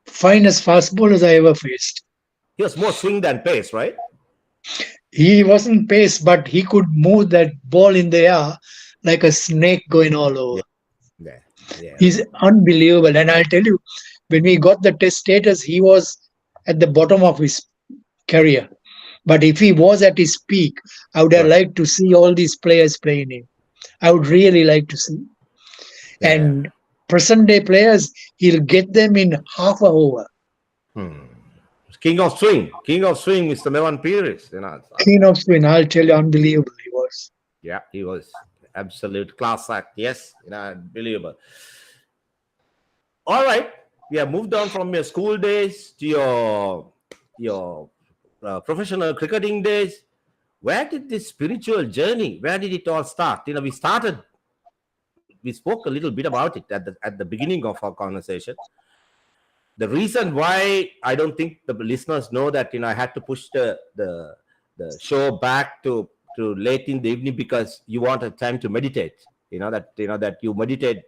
finest fast bowlers I ever faced. He was more swing than pace, right? He wasn't pace, but he could move that ball in the air like a snake going all over. Yeah. He's unbelievable. And I'll tell you, when we got the test status, he was at the bottom of his career. But if he was at his peak, I would have liked to see all these players playing him. I would really like to see. Yeah. And present day players, he'll get them in half an over. King of swing, Mr. Mevon Paris. King of swing, I'll tell you, unbelievable he was. Yeah, he was. Absolute class act. Yes, unbelievable. All right, we have moved on from your school days to your professional cricketing days. Where did this spiritual journey? Where did it all start? We spoke a little bit about it at the beginning of our conversation. The reason why I don't think the listeners know that I had to push the show back to late in the evening because you wanted time to meditate. That you meditate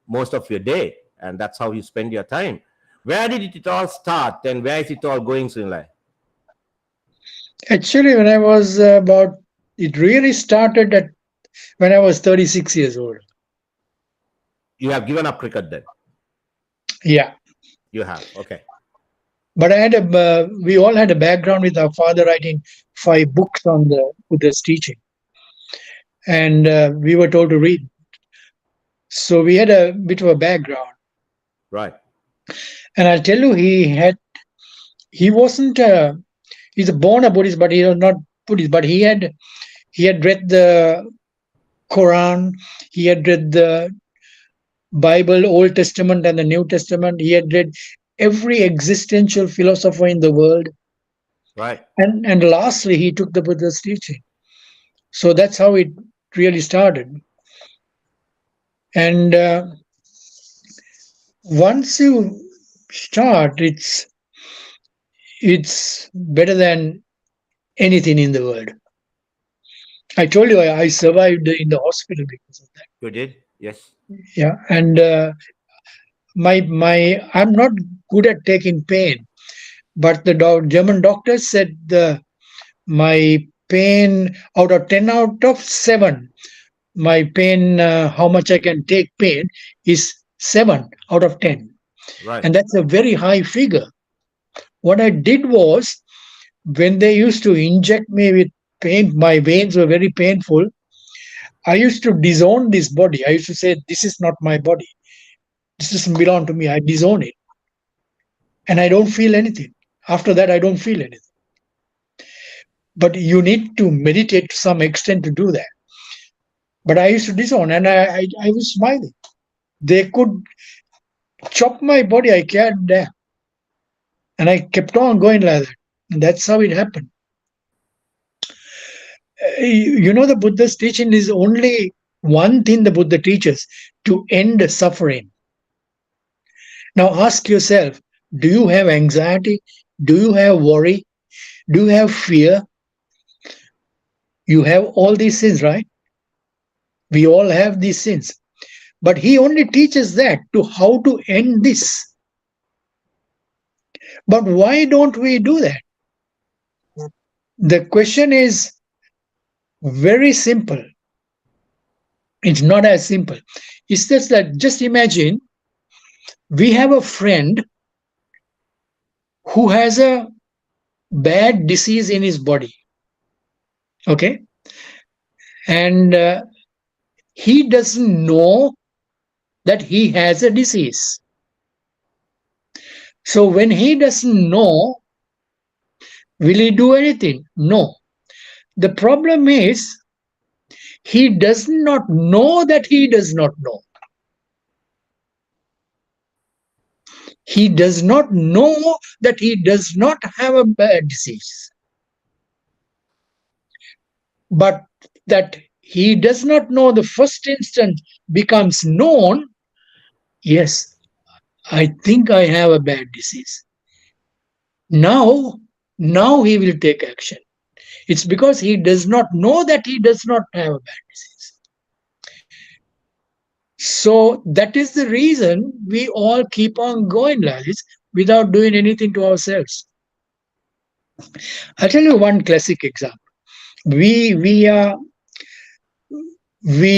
most of your day, and that's how you spend your time. Where did it all start, and where is it all going, Sunil? Actually, when I was it really started when I was 36 years old. You have given up cricket then? Yeah. You have, okay. But we all had a background with our father writing 5 books on the Buddha's teaching. And we were told to read. So we had a bit of a background. Right. And I'll tell you, he's born a Buddhist, but he was not Buddhist. But he had read the Quran, he had read the Bible, Old Testament and the New Testament. He had read every existential philosopher in the world. Right. And lastly, he took the Buddha's teaching. So that's how it really started. And once you start, it's better than anything in the world. I told you I survived in the hospital because of that. You did? Yes. Yeah, and I'm not good at taking pain, but the German doctors said my pain out of 7, my pain, how much I can take pain is 7 out of 10. Right. And that's a very high figure. What I did was, when they used to inject me with pain, my veins were very painful. I used to disown this body. I used to say, this is not my body. This doesn't belong to me. I disown it. And I don't feel anything. After that, I don't feel anything. But you need to meditate to some extent to do that. But I used to disown, and I was smiling. They could chop my body. I cared damn. And I kept on going like that. And that's how it happened. The Buddha's teaching is only one thing the Buddha teaches: to end suffering. Now ask yourself, do you have anxiety? Do you have worry? Do you have fear? You have all these things, right? We all have these sins. But he only teaches that to how to end this. But why don't we do that? The question is very simple. It's not as simple. It's just that, just imagine we have a friend who has a bad disease in his body. Okay? And he doesn't know that he has a disease. So when he doesn't know, will he do anything? No. The problem is, he does not know that he does not know. He does not know that he does not have a bad disease. But that he does not know, the first instant becomes known, yes, I think I have a bad disease. Now he will take action. It's because he does not know that he does not have a bad disease. So that is the reason we all keep on going like this without doing anything to ourselves. I'll tell you one classic example. We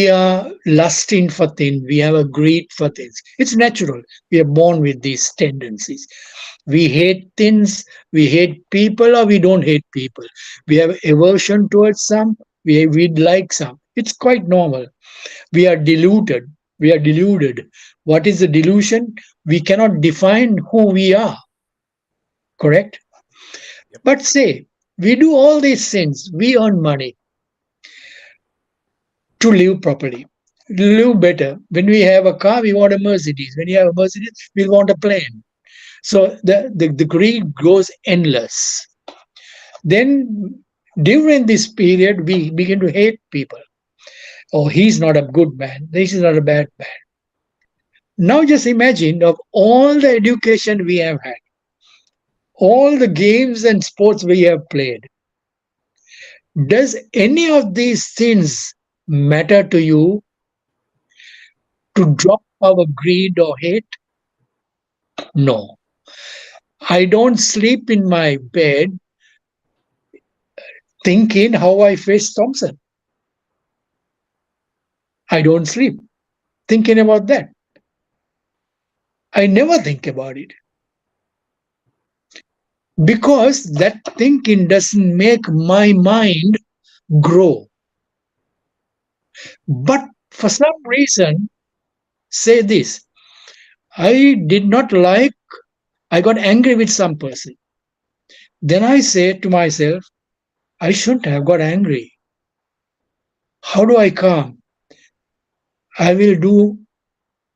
are lusting for things. We have a greed for things. It's natural. We are born with these tendencies. We hate things, we hate people, or we don't hate people. We have aversion towards some, we like some. It's quite normal. We are deluded. We are deluded. What is the delusion? We cannot define who we are. Correct? Yep. But say, we do all these things. We earn money to live properly, live better. When we have a car, we want a Mercedes. When you have a Mercedes, we want a plane. So the greed goes endless. Then during this period, we begin to hate people. Oh, he's not a good man. This is not a bad man. Now just imagine, of all the education we have had, all the games and sports we have played, does any of these things matter to you to drop our greed or hate? No. I don't sleep in my bed thinking how I face Thompson. I don't sleep thinking about that. I never think about it. Because that thinking doesn't make my mind grow. But for some reason, say this, I got angry with some person. Then I say to myself, I shouldn't have got angry. How do I calm? I will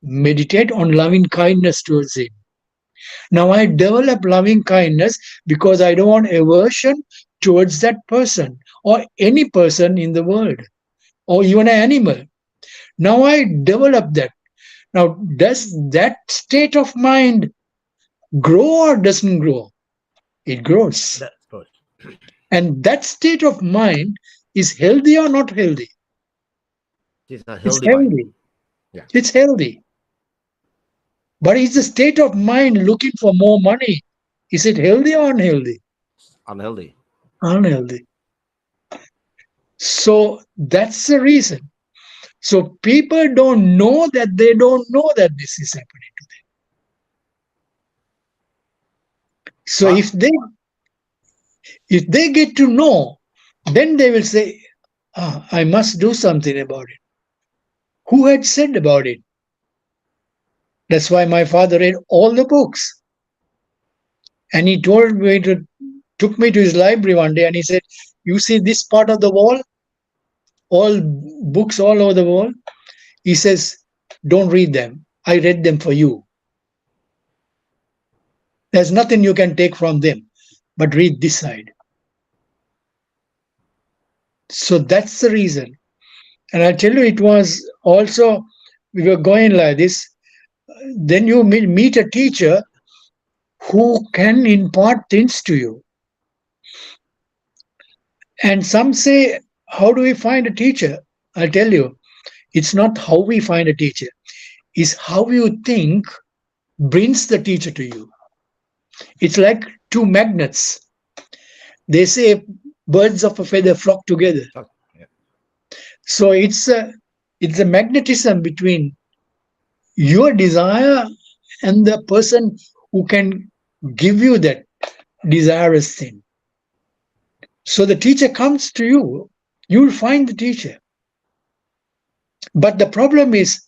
meditate on loving kindness towards him. Now I develop loving kindness because I don't want aversion towards that person or any person in the world or even an animal. Now I develop that. Now, does that state of mind grow or doesn't grow? It grows. That's good. And that state of mind is healthy or not healthy? It's a It's healthy mind. healthy. Yeah. It's healthy. But is the state of mind looking for more money? Is it healthy or unhealthy? Unhealthy. Unhealthy. So that's the reason. So people don't know that they don't know that this is happening to them. So if they get to know, then they will say, I must do something about it. Who had said about it? That's why my father read all the books. And he took me to his library one day and he said, you see this part of the wall? All books all over the wall? He says, don't read them. I read them for you. There's nothing you can take from them, but read this side. So that's the reason. And I tell you, it was also, we were going like this. Then you meet a teacher who can impart things to you. And some say, how do we find a teacher? I'll tell you, It's not how we find a teacher. It's how you think brings the teacher to you. It's like two magnets. They say birds of a feather flock together. Oh, yeah. So it's a magnetism between your desire and the person who can give you that desirous thing. So the teacher comes to you, you'll find the teacher. But the problem is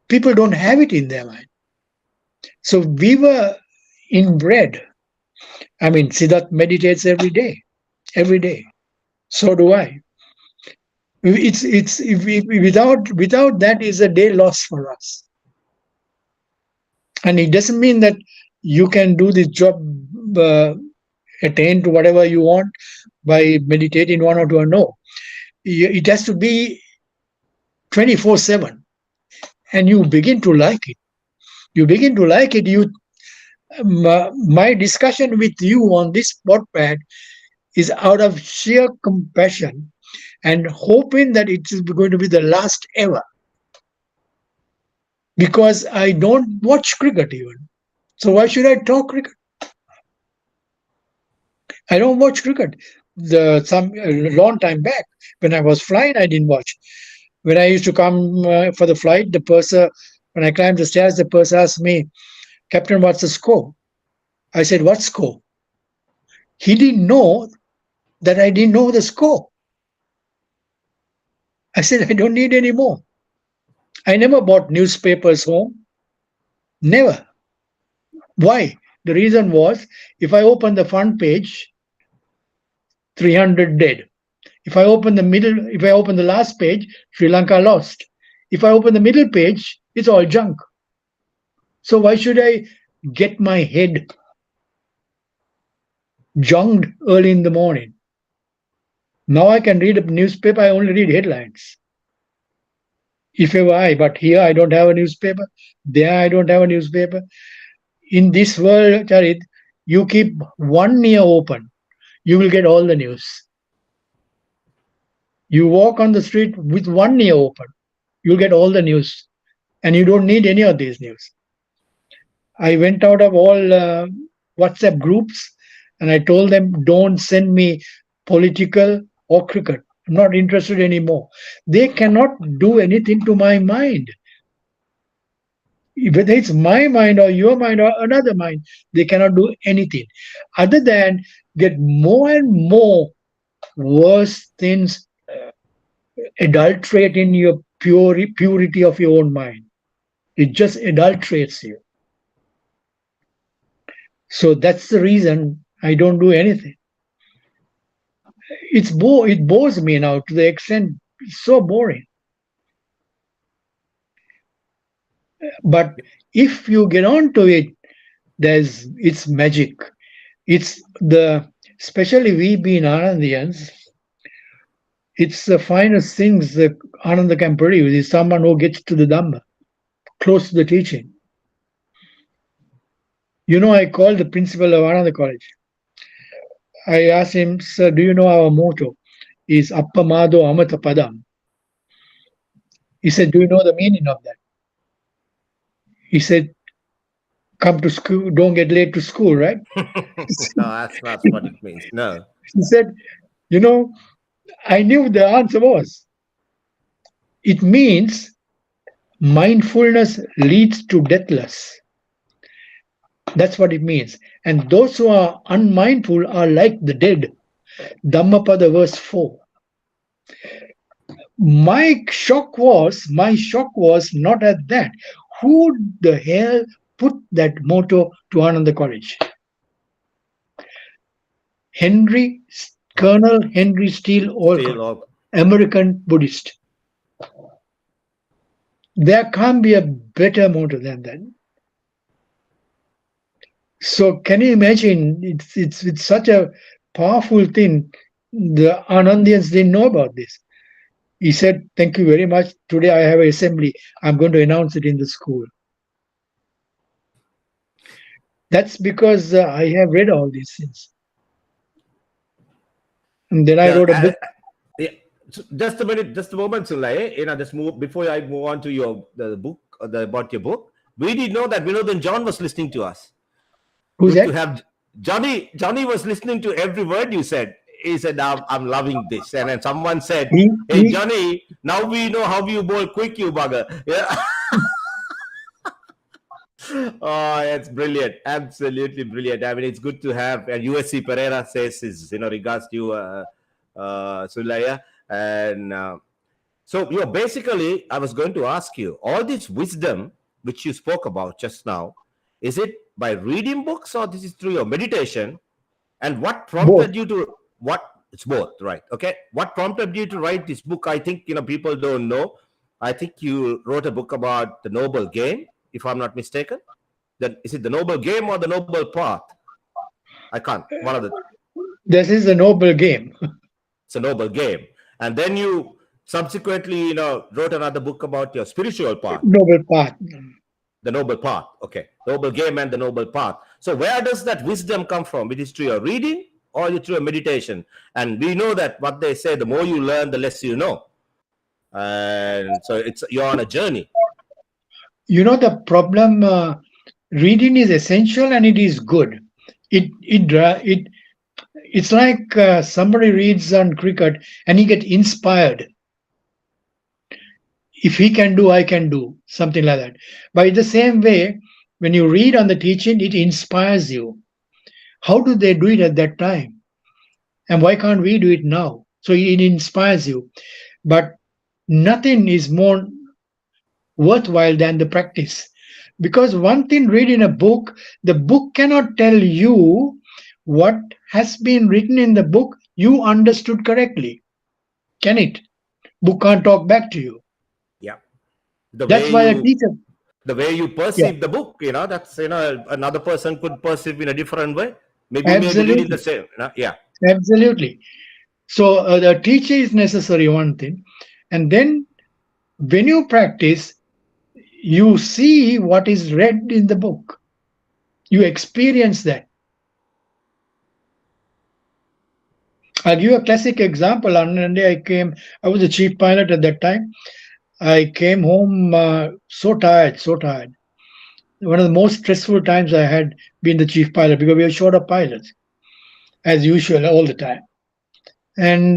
people don't have it in their mind. So we were inbred. I mean, Siddharth meditates every day. Every day. So do I. Without that is a day lost for us. And it doesn't mean that you can do this job, attain to whatever you want by meditating 1 or 2 or no. It has to be 24/7, and you begin to like it. You begin to like it. My discussion with you on this podcast is out of sheer compassion and hoping that it is going to be the last ever. Because I don't watch cricket even. So why should I talk cricket? I don't watch cricket. A long time back, when I was flying, I didn't watch. When I used to come for the flight, the purser, when I climbed the stairs, the purser asked me, "Captain, what's the score?" I said, "What score?" He didn't know that I didn't know the score. I said, "I don't need any more." I never bought newspapers home. Never. Why? The reason was, if I open the front page, 300 dead. If I open the last page, Sri Lanka lost. If I open the middle page, it's all junk. So why should I get my head junked early in the morning? Now I can read a newspaper, I only read headlines. If ever but here I don't have a newspaper, there I don't have a newspaper. In this world, Charith, you keep one ear open, you will get all the news. You walk on the street with one ear open, you'll get all the news. And you don't need any of these news. I went out of all WhatsApp groups and I told them, don't send me political or cricket. I'm not interested anymore. They cannot do anything to my mind. Whether it's my mind or your mind or another mind, they cannot do anything other than get more and more worse things, adulterate in your purity of your own mind. It just adulterates you. So that's the reason I don't do anything. It bores me now to the extent it's so boring. But if you get on to it, it's magic. Especially we being Anandians, it's the finest things that Ananda can produce is someone who gets to the Dhamma, close to the teaching. I called the principal of Ananda College. I asked him, "Sir, do you know our motto is Appamado Amata Padam?" He said, "Do you know the meaning of that?" He said, "Come to school, don't get late to school, right?" No, that's not what it means. No. He said, I knew the answer was. It means mindfulness leads to deathless. That's what it means. And those who are unmindful are like the dead. Dhammapada verse 4. My shock was not at that. Who the hell put that motto to Ananda College? Colonel Henry Steele Olcott, American Buddhist. There can't be a better motto than that. So can you imagine? It's such a powerful thing. The Anandians didn't know about this. He said, "Thank you very much. Today I have an assembly. I'm going to announce it in the school." That's because I have read all these things. And then I wrote a book. Just a minute, just a moment, Sulay. Just move before I move on to the book, about your book. We did know that Vinod and John was listening to us. Who's Good to that? have Johnny. Johnny was listening to every word you said. He said, I'm loving this. And then someone said, He, hey, Johnny, now we know how you bowl quick, you bugger. Yeah. Oh, it's brilliant. Absolutely brilliant. I mean, it's good to have. And USC Pereira says his, regards to you, Sulaya. And so, basically, I was going to ask you all this wisdom which you spoke about just now, is it by reading books or this is through your meditation? And what prompted both. you to it's both, right? Okay. What prompted you to write this book? I think, people don't know. I think you wrote a book about the noble game, if I'm not mistaken. Then is it the noble game or the noble path? I can't. One of the. This is a noble game. It's a noble game. And then you subsequently, wrote another book about your spiritual path. Noble path. The noble path. Okay. Noble game and the noble path. So where does that wisdom come from? It is through your reading or through your meditation? And we know that what they say, the more you learn, the less you know. And so you're on a journey. The problem, reading is essential and it is good. It's like somebody reads on cricket and he gets inspired. If he can do, I can do, something like that. But in the same way, when you read on the teaching, it inspires you. How do they do it at that time? And why can't we do it now? So it inspires you. But nothing is more worthwhile than the practice. Because one thing read in a book, the book cannot tell you what has been written in the book you understood correctly. Can it? Book can't talk back to you. Yeah. That's why a teacher. The way you perceive the book, that's, another person could perceive in a different way. Maybe reading the same. Yeah. Absolutely. So the teacher is necessary, one thing. And then when you practice, you see what is read in the book. You experience that. I'll give you a classic example. On one day I was a chief pilot at that time. I came home so tired. One of the most stressful times I had been the chief pilot because we were short of pilots, as usual, all the time. And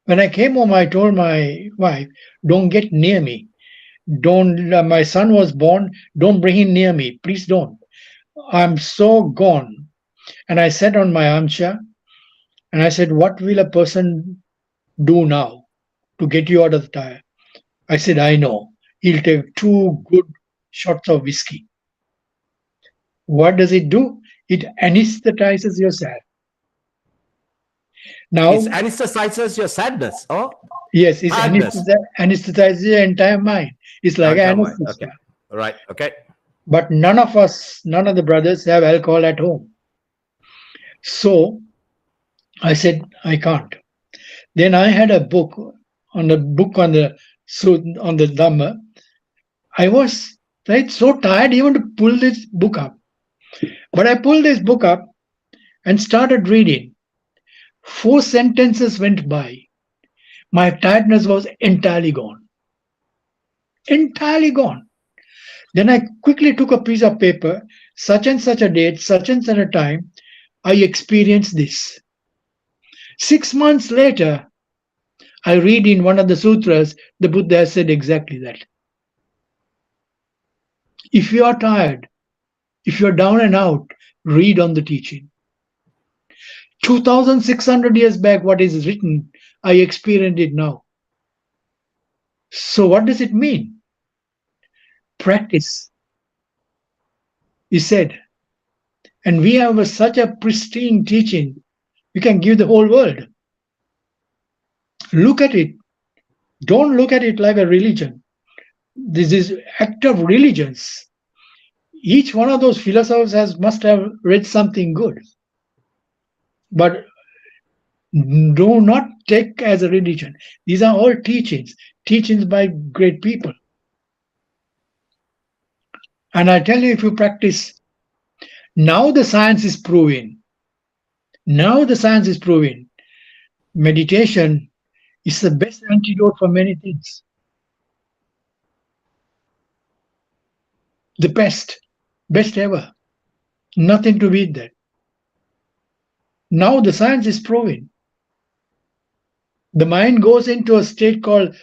when I came home, I told my wife, "Don't get near me. Don't. My son was born. Don't bring him near me. Please don't. I'm so gone." And I sat on my armchair, and I said, "What will a person do now to get you out of the tire?" I said, "I know. He'll take 2 good shots of whiskey." What does it do? It anesthetizes your sad. Now, it anesthetizes your sadness. Oh, yes, it anesthetizes your entire mind. It's like anesthesia. Okay. Right. Okay. But none of the brothers have alcohol at home. So I said, I can't. Then I had a book on the Dhamma. I was so tired even to pull this book up. But I pulled this book up and started reading. 4 sentences went by. My tiredness was entirely gone. Entirely gone. Then I quickly took a piece of paper, such and such a date, such and such a time, I experienced this. 6 months later, I read in one of the sutras, the Buddha said exactly that. If you are tired, if you're down and out, read on the teaching. 2,600 years back, what is written, I experienced it now. So what does it mean? Practice, he said. And we have such a pristine teaching, we can give the whole world. Look at it. Don't look at it like a religion. This is act of religions. Each one of those philosophers must have read something good. But do not take as a religion. These are all teachings by great people. And I tell you, if you practice, now the science is proving meditation is the best antidote for many things. The best ever. Nothing to beat that. Now the science is proving. The mind goes into a state called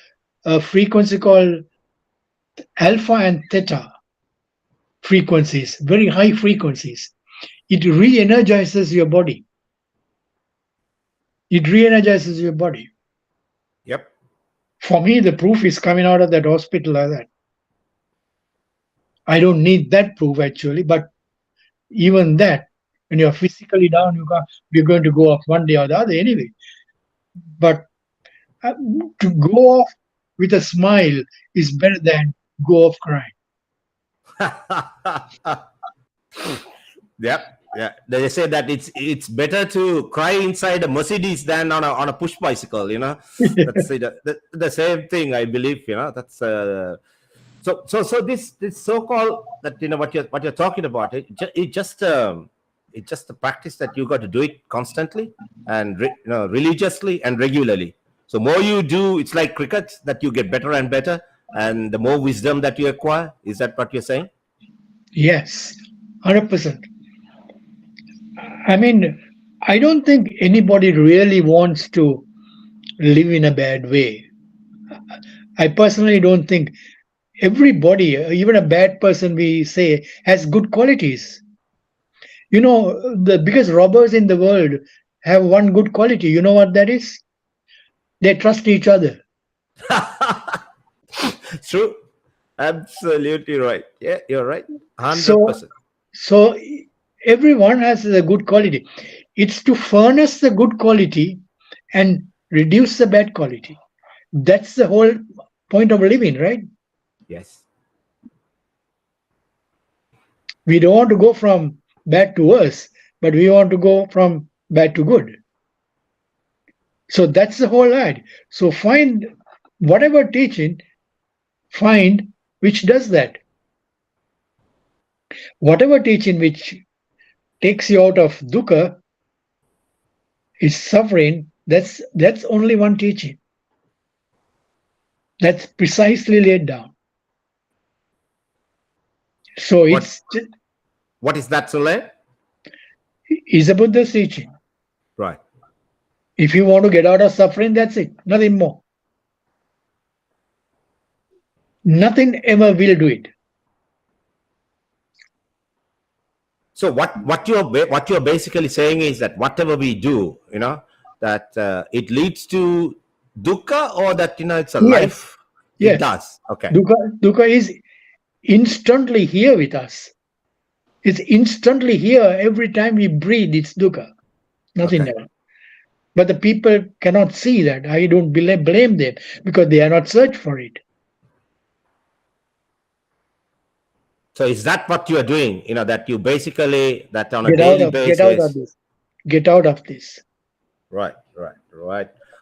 a frequency called alpha and theta frequencies, very high frequencies. It re-energizes your body. It re-energizes your body. Yep. For me, the proof is coming out of that hospital like that. I don't need that proof actually, but even that, when you're physically down, you're going to go off one day or the other anyway. But to go off with a smile is better than go off crying. Yep. Yeah, they say that it's better to cry inside a Mercedes than on a push bicycle. That's the same thing, I believe. That's so this so-called that what you're talking about. It's just a practice that you got to do it constantly and religiously and regularly. So more you do, it's like cricket that you get better and better, and the more wisdom that you acquire. Is that what you're saying? Yes, 100%. I mean, I don't think anybody really wants to live in a bad way. I personally don't think everybody, even a bad person we say, has good qualities. The biggest robbers in the world have one good quality. You know what that is? They trust each other. True. Absolutely right. Yeah, you're right. 100%. So everyone has a good quality. It's to furnace the good quality and reduce the bad quality. That's the whole point of living, right? Yes. We don't want to go from bad to worse, but we want to go from bad to good. So that's the whole idea. So find whatever teaching, find which does that. Whatever teaching which takes you out of dukkha is suffering, that's only one teaching. That's precisely laid down. So what is that, Sunil? Is about the teaching. Right. If you want to get out of suffering, that's it. Nothing more. Nothing ever will do it. So what you're basically saying is that whatever we do, that it leads to dukkha, or that it's a life. Yes. It does. Okay. Dukkha is instantly here with us. It's instantly here every time we breathe. It's dukkha. Nothing else. But the people cannot see that. I don't blame them because they are not searched for it. So is that what you are doing? That you basically that on a daily basis. Get out of this. Right.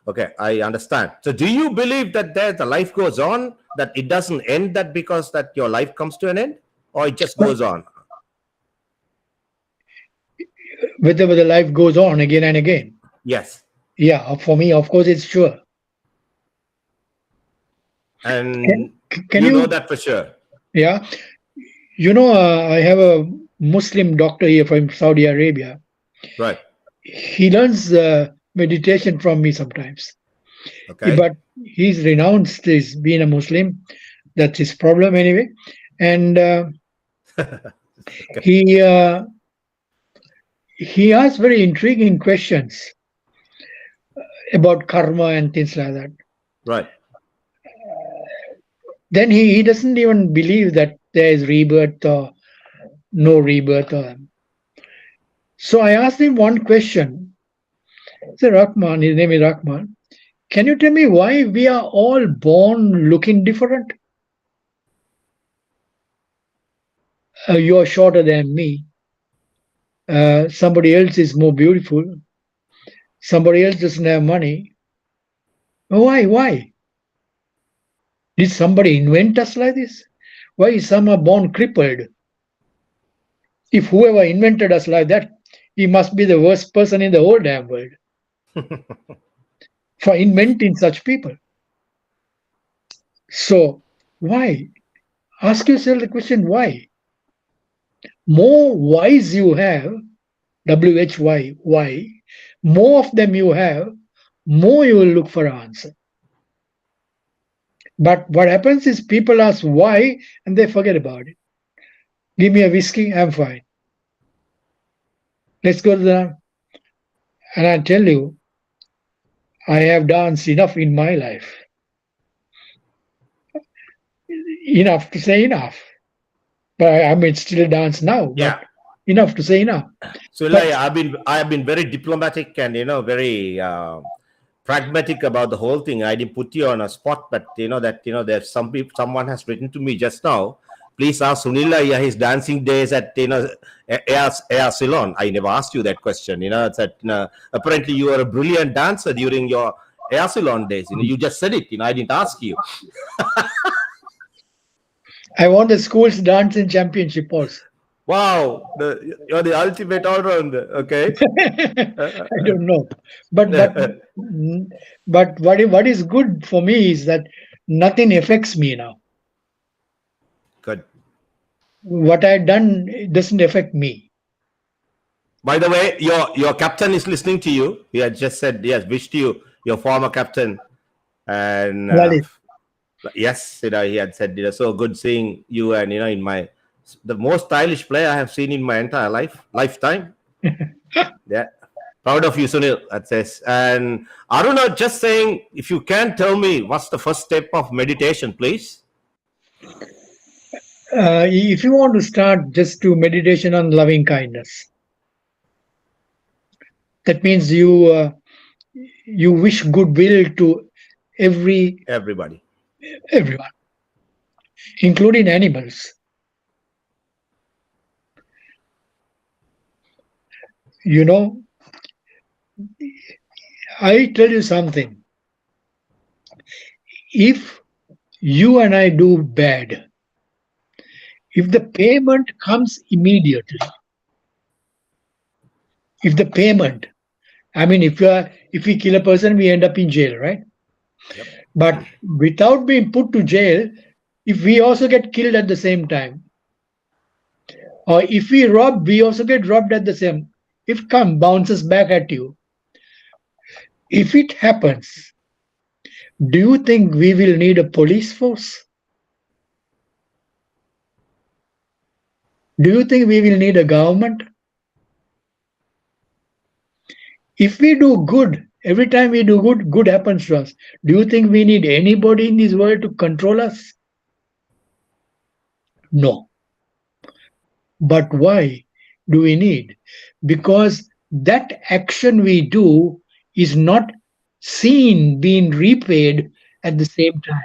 Okay, I understand. So do you believe that the life goes on, that it doesn't end, that because that your life comes to an end, or it just goes on? Whether the life goes on again and again. Yes. Yeah, for me, of course, it's sure. And can you know that for sure? Yeah. I have a Muslim doctor here from Saudi Arabia. Right. He learns meditation from me sometimes. Okay. But he's renounced his being a Muslim. That's his problem anyway. And he asks very intriguing questions about karma and things like that. Right. Then he doesn't even believe that there is rebirth or no rebirth. So I asked him one question. Say, Rahman, his name is Rahman. Can you tell me why we are all born looking different? You are shorter than me. Somebody else is more beautiful. Somebody else doesn't have money. Why? Did somebody invent us like this? Why some are born crippled? If whoever invented us like that, he must be the worst person in the whole damn world. for inventing such people. So, why? Ask yourself the question, why? More whys you have, why, more of them you have, more you will look for an answer. But what happens is people ask why and they forget about it. Give me a whiskey, I'm fine. Let's go to the. And I tell you, I have danced enough in my life. Enough to say enough. But I mean, still dance now. Yeah. But enough to say enough. So But- I've been very diplomatic and very pragmatic about the whole thing. I didn't put you on a spot, but there's someone has written to me just now. Please ask Sunil his dancing days at Air Ceylon. I never asked you that question. It's that apparently you are a brilliant dancer during your Air Ceylon days. You just said it. I didn't ask you. I won the school's dancing championship also. Wow, you're the ultimate all-rounder. Okay. I don't know, but what is good for me is that nothing affects me now. Good. What I've done doesn't affect me. By the way, your captain is listening to you. He had just said, yes, wished you, your former captain. And yes, he had said, so good seeing you and, in the most stylish player I have seen in my entire lifetime. Yeah. Proud of you, Sunil, that says. And Aruna, just saying, if you can tell me what's the first step of meditation, please. If you want to start, just do meditation on loving kindness. That means you wish goodwill to everybody, everyone, including animals. I tell you something. If you and I do bad, if the payment comes immediately, if we kill a person, we end up in jail, right? Yep. But without being put to jail, if we also get killed at the same time, or if we rob, we also get robbed at the same. If bounces back at you. If it happens, do you think we will need a police force? Do you think we will need a government? If we do good, every time we do good, good happens to us. Do you think we need anybody in this world to control us? No. But why do we need? Because that action we do is not seen being repaid at the same time.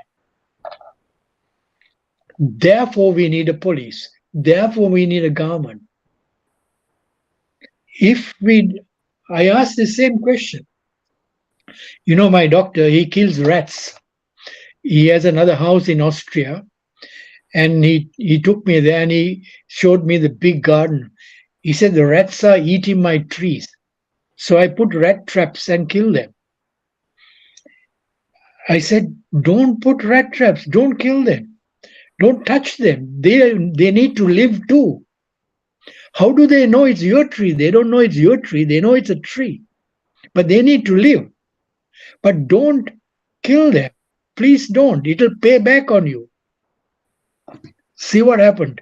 Therefore, we need a police. Therefore, we need a government. I ask the same question. My doctor, he kills rats. He has another house in Austria. And he took me there and he showed me the big garden. He said, the rats are eating my trees. So I put rat traps and kill them. I said, don't put rat traps. Don't kill them. Don't touch them. They need to live too. How do they know it's your tree? They don't know it's your tree. They know it's a tree. But they need to live. But don't kill them. Please don't. It'll pay back on you. See what happened.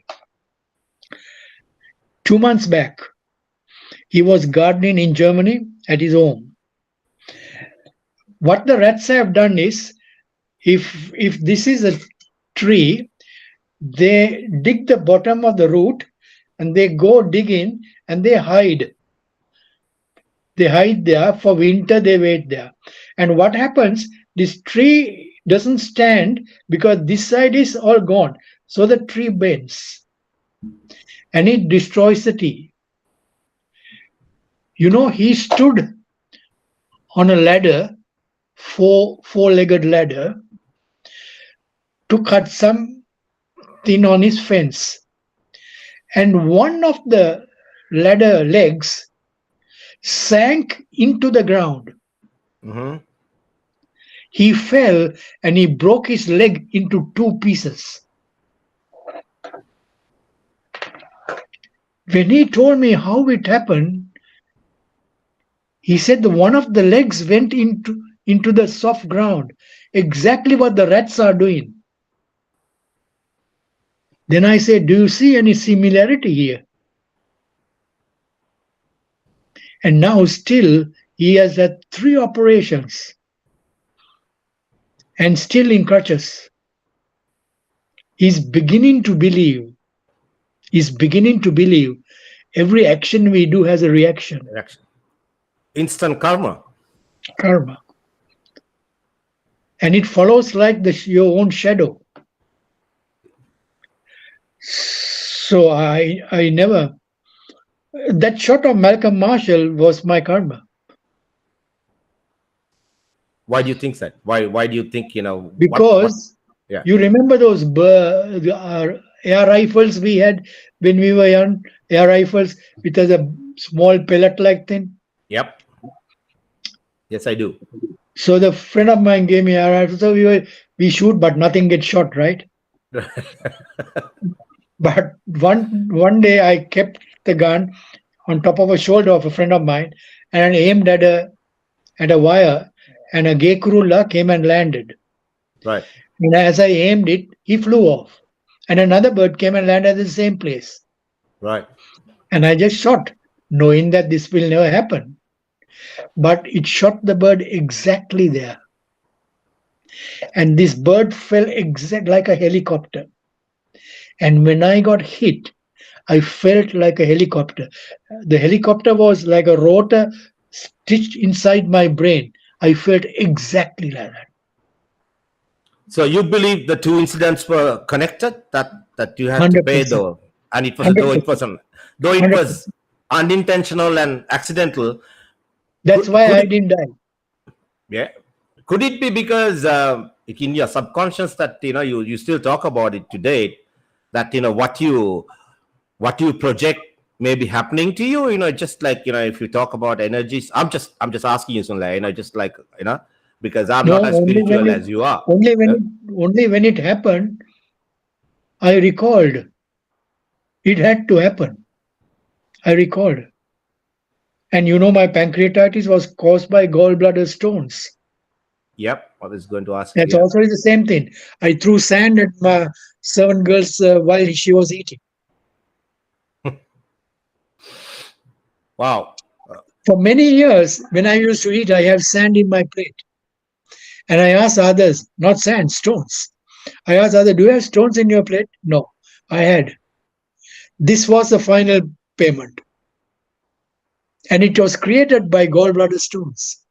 2 months back, he was gardening in Germany at his home. What the rats have done is, if this is a tree, they dig the bottom of the root and they go dig in and they hide. They hide there. For winter, they wait there. And what happens, this tree doesn't stand because this side is all gone. So the tree bends and it destroys the tree. He stood on a ladder, four-legged ladder, to cut something on his fence. And one of the ladder legs sank into the ground. Mm-hmm. he fell and he broke his leg into 2 pieces. When he told me how it happened, he said the one of the legs went into the soft ground, exactly what the rats are doing. Then I said, do you see any similarity here? And now still he has had 3 operations and still in crutches. He's beginning to believe. He's beginning to believe every action we do has a reaction. Instant karma. Karma. And it follows like your own shadow. So I never. That shot of Malcolm Marshall was my karma. Why do you think that? Why do you think, Because yeah. You remember those air rifles we had when we were young? Air rifles with a small pellet-like thing? Yep. Yes, I do. So the friend of mine gave me air rifle. So we shoot, but nothing gets shot, right? But one day I kept the gun on top of a shoulder of a friend of mine and aimed at a wire, and a Gekrula came and landed. Right. And as I aimed it, he flew off. And another bird came and landed at the same place. Right. And I just shot, knowing that this will never happen. But it shot the bird exactly there. And this bird fell exactly like a helicopter. And when I got hit, I felt like a helicopter. The helicopter was like a rotor stitched inside my brain. I felt exactly like that. So you believe the 2 incidents were connected? That you had 100%. To pay though, and it was though it was unintentional and accidental. That's why I didn't die. Yeah. Could it be because in your subconscious that you still talk about it today, that what you project may be happening to you? Just like if you talk about energies, I'm just asking you, Sunil, just like because I'm not as spiritual as you are. Only when it happened, I recalled. It had to happen. I recalled. And my pancreatitis was caused by gallbladder stones. Yep, I was going to ask. That's also the same thing. I threw sand at my servant girls while she was eating. Wow. For many years, when I used to eat, I had sand in my plate. And I asked others, not sand, stones. I asked others, do you have stones in your plate? No, I had. This was the final payment. And it was created by gallbladder stones.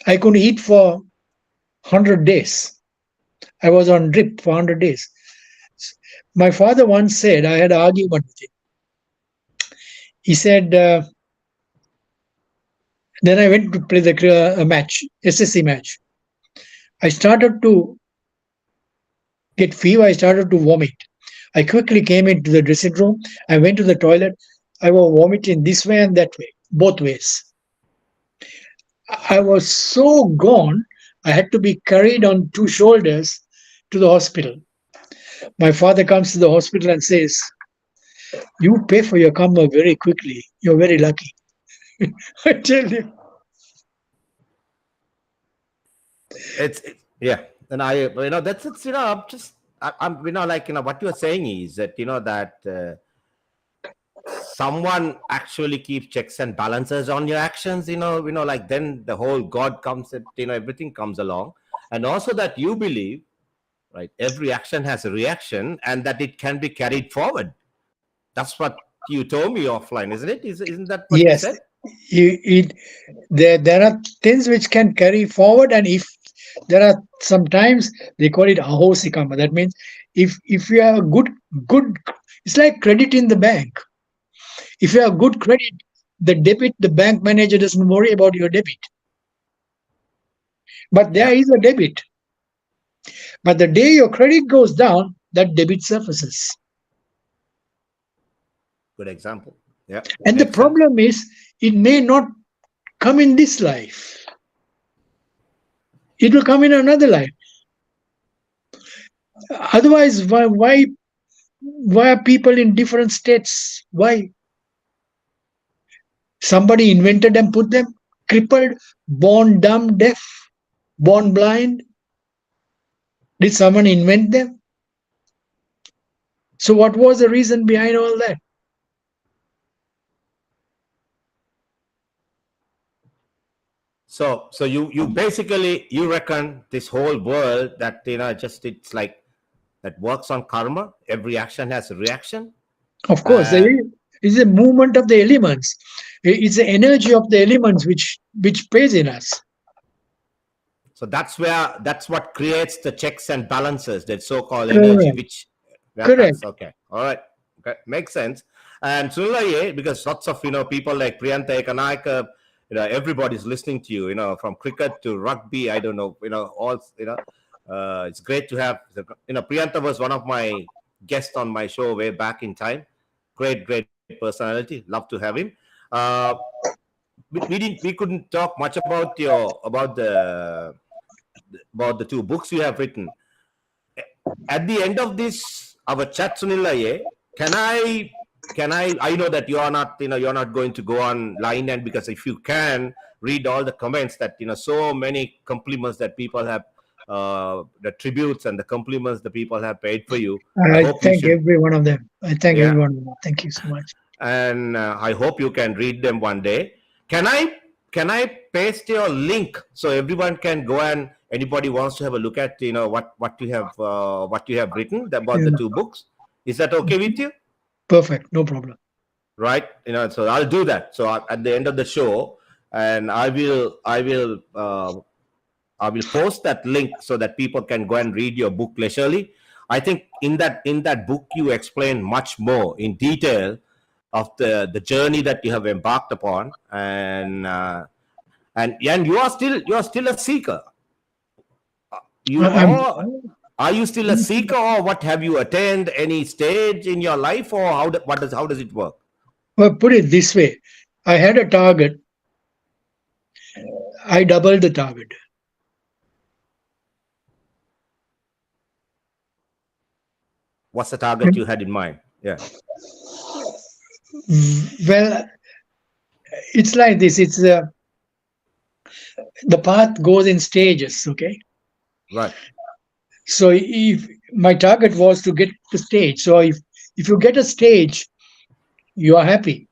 I couldn't eat for 100 days. I was on drip for 100 days. My father once said, I had an argument with him. He said, then I went to play a match, SSC match. I started to get fever. I started to vomit. I quickly came into the dressing room. I went to the toilet. I was vomiting this way and that way, both ways. I was so gone, I had to be carried on 2 shoulders to the hospital. My father comes to the hospital and says, you pay for your karma very quickly. You're very lucky. I tell you. It's yeah. And that's it's I'm like what you're saying is that that someone actually keeps checks and balances on your actions, like then the whole God comes, everything comes along. And also that you believe, right, every action has a reaction and that it can be carried forward. That's what you told me offline, isn't it? Isn't that what you said? There are things which can carry forward, and if there are sometimes they call it ahosi karma. That means if you are good, it's like credit in the bank. If you have good credit, the bank manager doesn't worry about your debit. But there is a debit. But the day your credit goes down, that debit surfaces. Good example. Yeah. And the problem is, it may not come in this life. It will come in another life. Otherwise, why are people in different states? Why? Somebody invented and put them crippled, born dumb, deaf, born blind. Did someone invent them? So what was the reason behind all that? So you basically you reckon this whole world that just it's like that works on karma. Every action has a reaction. Of course, it's a movement of the elements. It's the energy of the elements which plays in us. So that's what creates the checks and balances, that so-called energy, which Correct. Okay, all right, okay, makes sense. And Sunil, because lots of people like Priyanta Ekanaika, everybody's listening to you, from cricket to rugby. I don't know, all it's great to have. Priyanta was one of my guests on my show way back in time. Great personality. Love to have him. We couldn't talk much about the two books you have written. At the end of this our chat, Sunil, can I know that you're not going to go online, and because if you can read all the comments that so many compliments that people have, the tributes and the compliments the people have paid for you. I thank every one of them. I thank everyone of them. Thank you so much. And I hope you can read them one day. Can I paste your link so everyone can go, and anybody wants to have a look at what you have written about the two books? Is that okay with you? Perfect, no problem. Right, so I'll do that. So at the end of the show, and I will post that link so that people can go and read your book leisurely. I think in that book you explain much more in detail of the journey that you have embarked upon, and you are still a seeker. Are you still a seeker, or what? Have you attained any stage in your life, or how does it work? Well, put it this way: I had a target. I doubled the target. What's the target you had in mind? Yeah. Well, it's like this. It's the path goes in stages. Okay. Right. So if my target was to get the stage, so if you get a stage, you are happy.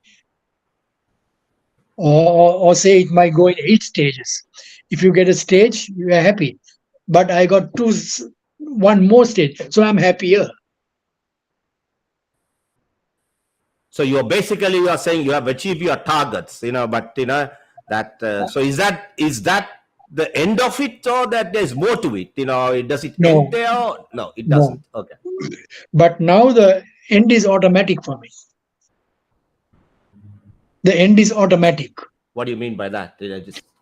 Or say it might go in 8 stages. If you get a stage, you are happy. But I got one more stage, so I'm happier. So you are saying you have achieved your targets, but that. So is that the end of it, or that there's more to it? Does it end there? No, it doesn't. No. Okay. But now the end is automatic for me. The end is automatic. What do you mean by that?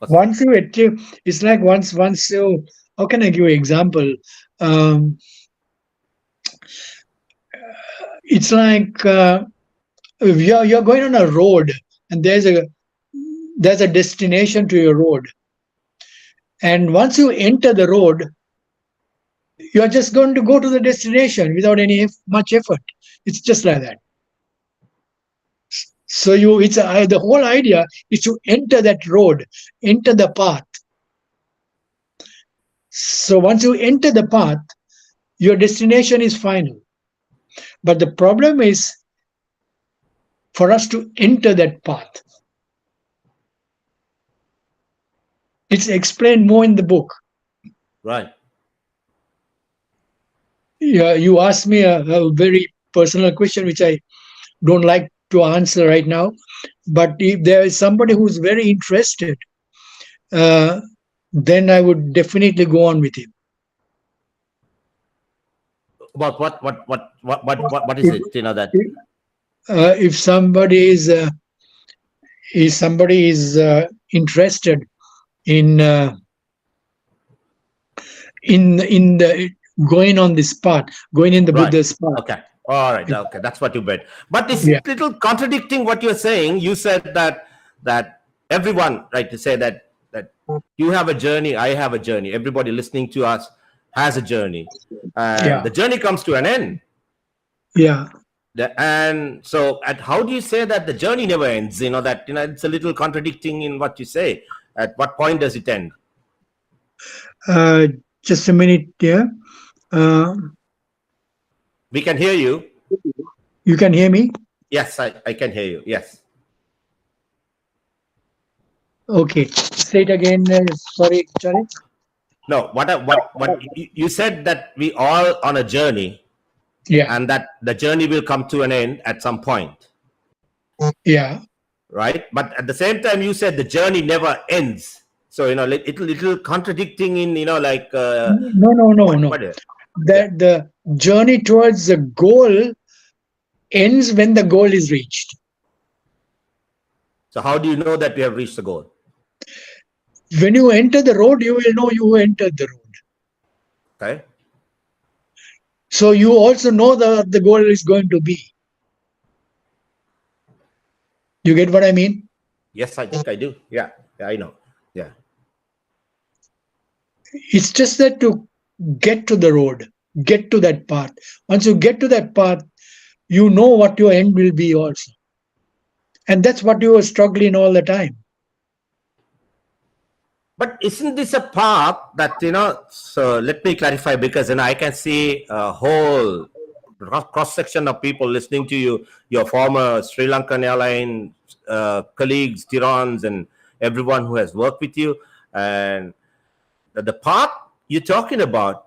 Once you achieve, it's like once you. How can I give you an example? It's like you're going on a road, and there's a destination to your road. And once you enter the road, you're just going to go to the destination without any much effort. It's just like that. So the whole idea is to enter that road, enter the path. So once you enter the path, your destination is final. But the problem is for us to enter that path. It's explained more in the book. Right. Yeah, you asked me a very personal question, which I don't like to answer right now. But if there is somebody who's very interested, then I would definitely go on with him. About what is it? That if somebody is interested in the going on this path, going in the Buddha's path. Okay. All right. Okay. That's what you meant. But it's little contradicting what you're saying. You said that everyone, right, to say that that you have a journey, I have a journey, everybody listening to us has a journey, and Yeah. the journey comes to an end. Yeah. And so, how do you say that the journey never ends? That it's a little contradicting in what you say. At what point does it end? Just a minute here. We can hear you. You can hear me? Yes, I can hear you. Yes. Okay. Say it again. Sorry, Charith. No, what you said, that we all on a journey, Yeah. and that the journey will come to an end at some point, Yeah. right? But at the same time, you said the journey never ends. So little contradicting in like. No. That the journey towards the goal ends when the goal is reached. So how do you know that we have reached the goal? When you enter the road, you will know you entered the road. Okay. So you also know the goal is going to be. You get what I mean? Yes, I think I do. Yeah, I know. Yeah. It's just that to get to the road, get to that path. Once you get to that path, you know what your end will be also. And that's what you were struggling all the time. But isn't this a path that, so let me clarify, because I can see a whole cross-section of people listening to you, your former Sri Lankan airline colleagues, Tirans, and everyone who has worked with you. And the path you're talking about,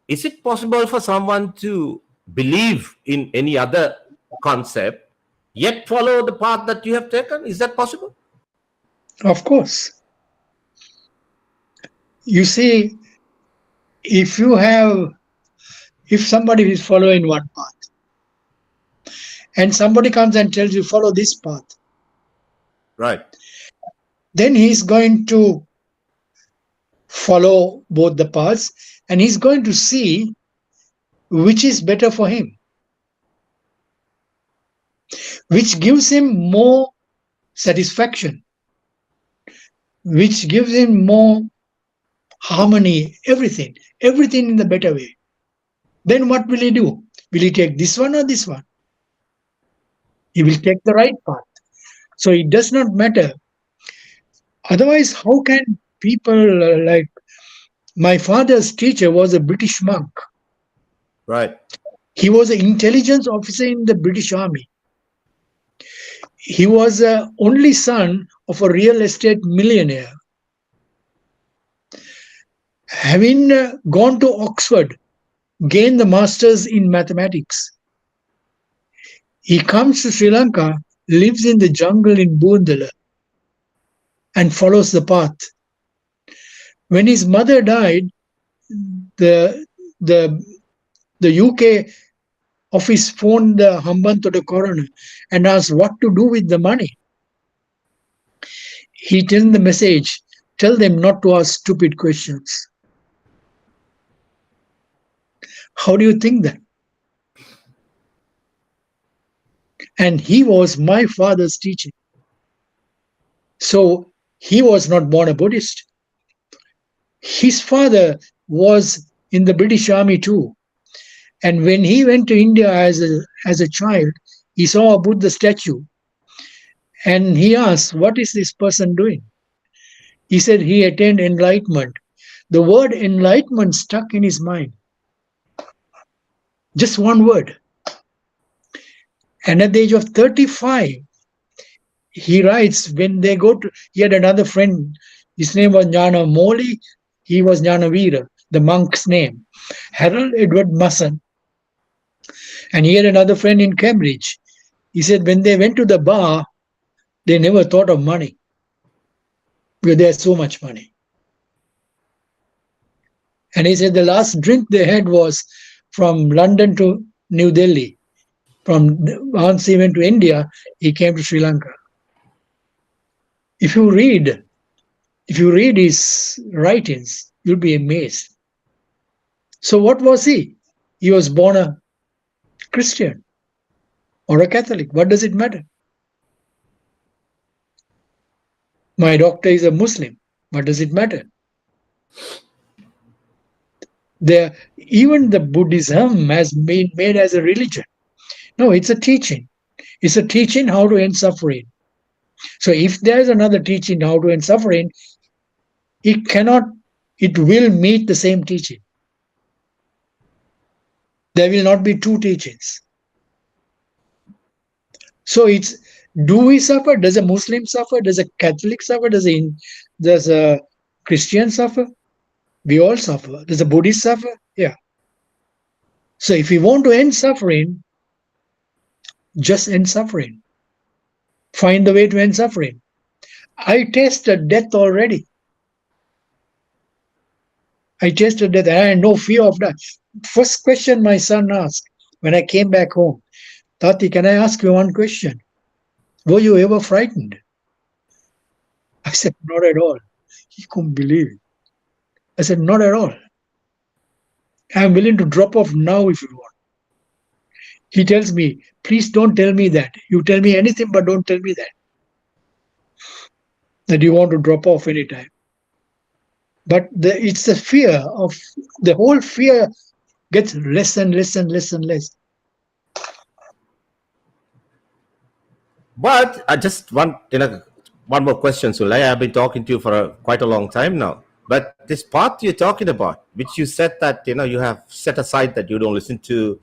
is it possible for someone to believe in any other concept, yet follow the path that you have taken? Is that possible? Of course. You see, if somebody is following one path and somebody comes and tells you follow this path, right, then he's going to follow both the paths and he's going to see which is better for him, which gives him more satisfaction, which gives him more harmony, everything in the better way. Then what will he do? Will he take this one or this one? He will take the right path. So it does not matter. Otherwise, how can people like my father's teacher was a British monk. right. He was an intelligence officer in the British Army. He was the only son of a real estate millionaire. Having gone to Oxford, gained the masters in mathematics, he comes to Sri Lanka, lives in the jungle in Boondala, and follows the path. When his mother died, the UK office phoned the Hambantota coroner and asked what to do with the money. He sent the message, tell them not to ask stupid questions. How do you think that? And he was my father's teacher. So he was not born a Buddhist. His father was in the British Army too. And when he went to India as a child, he saw a Buddha statue. And he asked, what is this person doing? He said he attained enlightenment. The word enlightenment stuck in his mind. Just one word. And at the age of 35, he writes, when they go to, he had another friend, his name was Jnana Moli, he was Jnana Veera, the monk's name, Harold Edward Musson. And he had another friend in Cambridge. He said when they went to the bar, they never thought of money because they had so much money. And he said the last drink they had was from London to New Delhi. Once he went to India, he came to Sri Lanka. If you read his writings, you'll be amazed. So what was he? He was born a Christian or a Catholic. What does it matter? My doctor is a Muslim. What does it matter? Even the Buddhism has been made as a religion. No, it's a teaching. It's a teaching how to end suffering. So if there is another teaching how to end suffering, it will meet the same teaching. There will not be two teachings. So do we suffer? Does a Muslim suffer? Does a Catholic suffer? Does a Christian suffer? We all suffer. Does a Buddhist suffer? Yeah. So if we want to end suffering, just end suffering. Find the way to end suffering. I tasted death already. I tasted death and I had no fear of that. First question my son asked when I came back home, Tati, can I ask you one question? Were you ever frightened? I said, not at all. He couldn't believe it. I said, not at all. I'm willing to drop off now if you want. He tells me, please don't tell me that. You tell me anything, but don't tell me that you want to drop off anytime. But it's the fear of the whole fear gets less and less and less and less. But I just want one more question, Sulay. I've been talking to you for quite a long time now. But this path you're talking about, which you said that you have set aside, that you don't listen to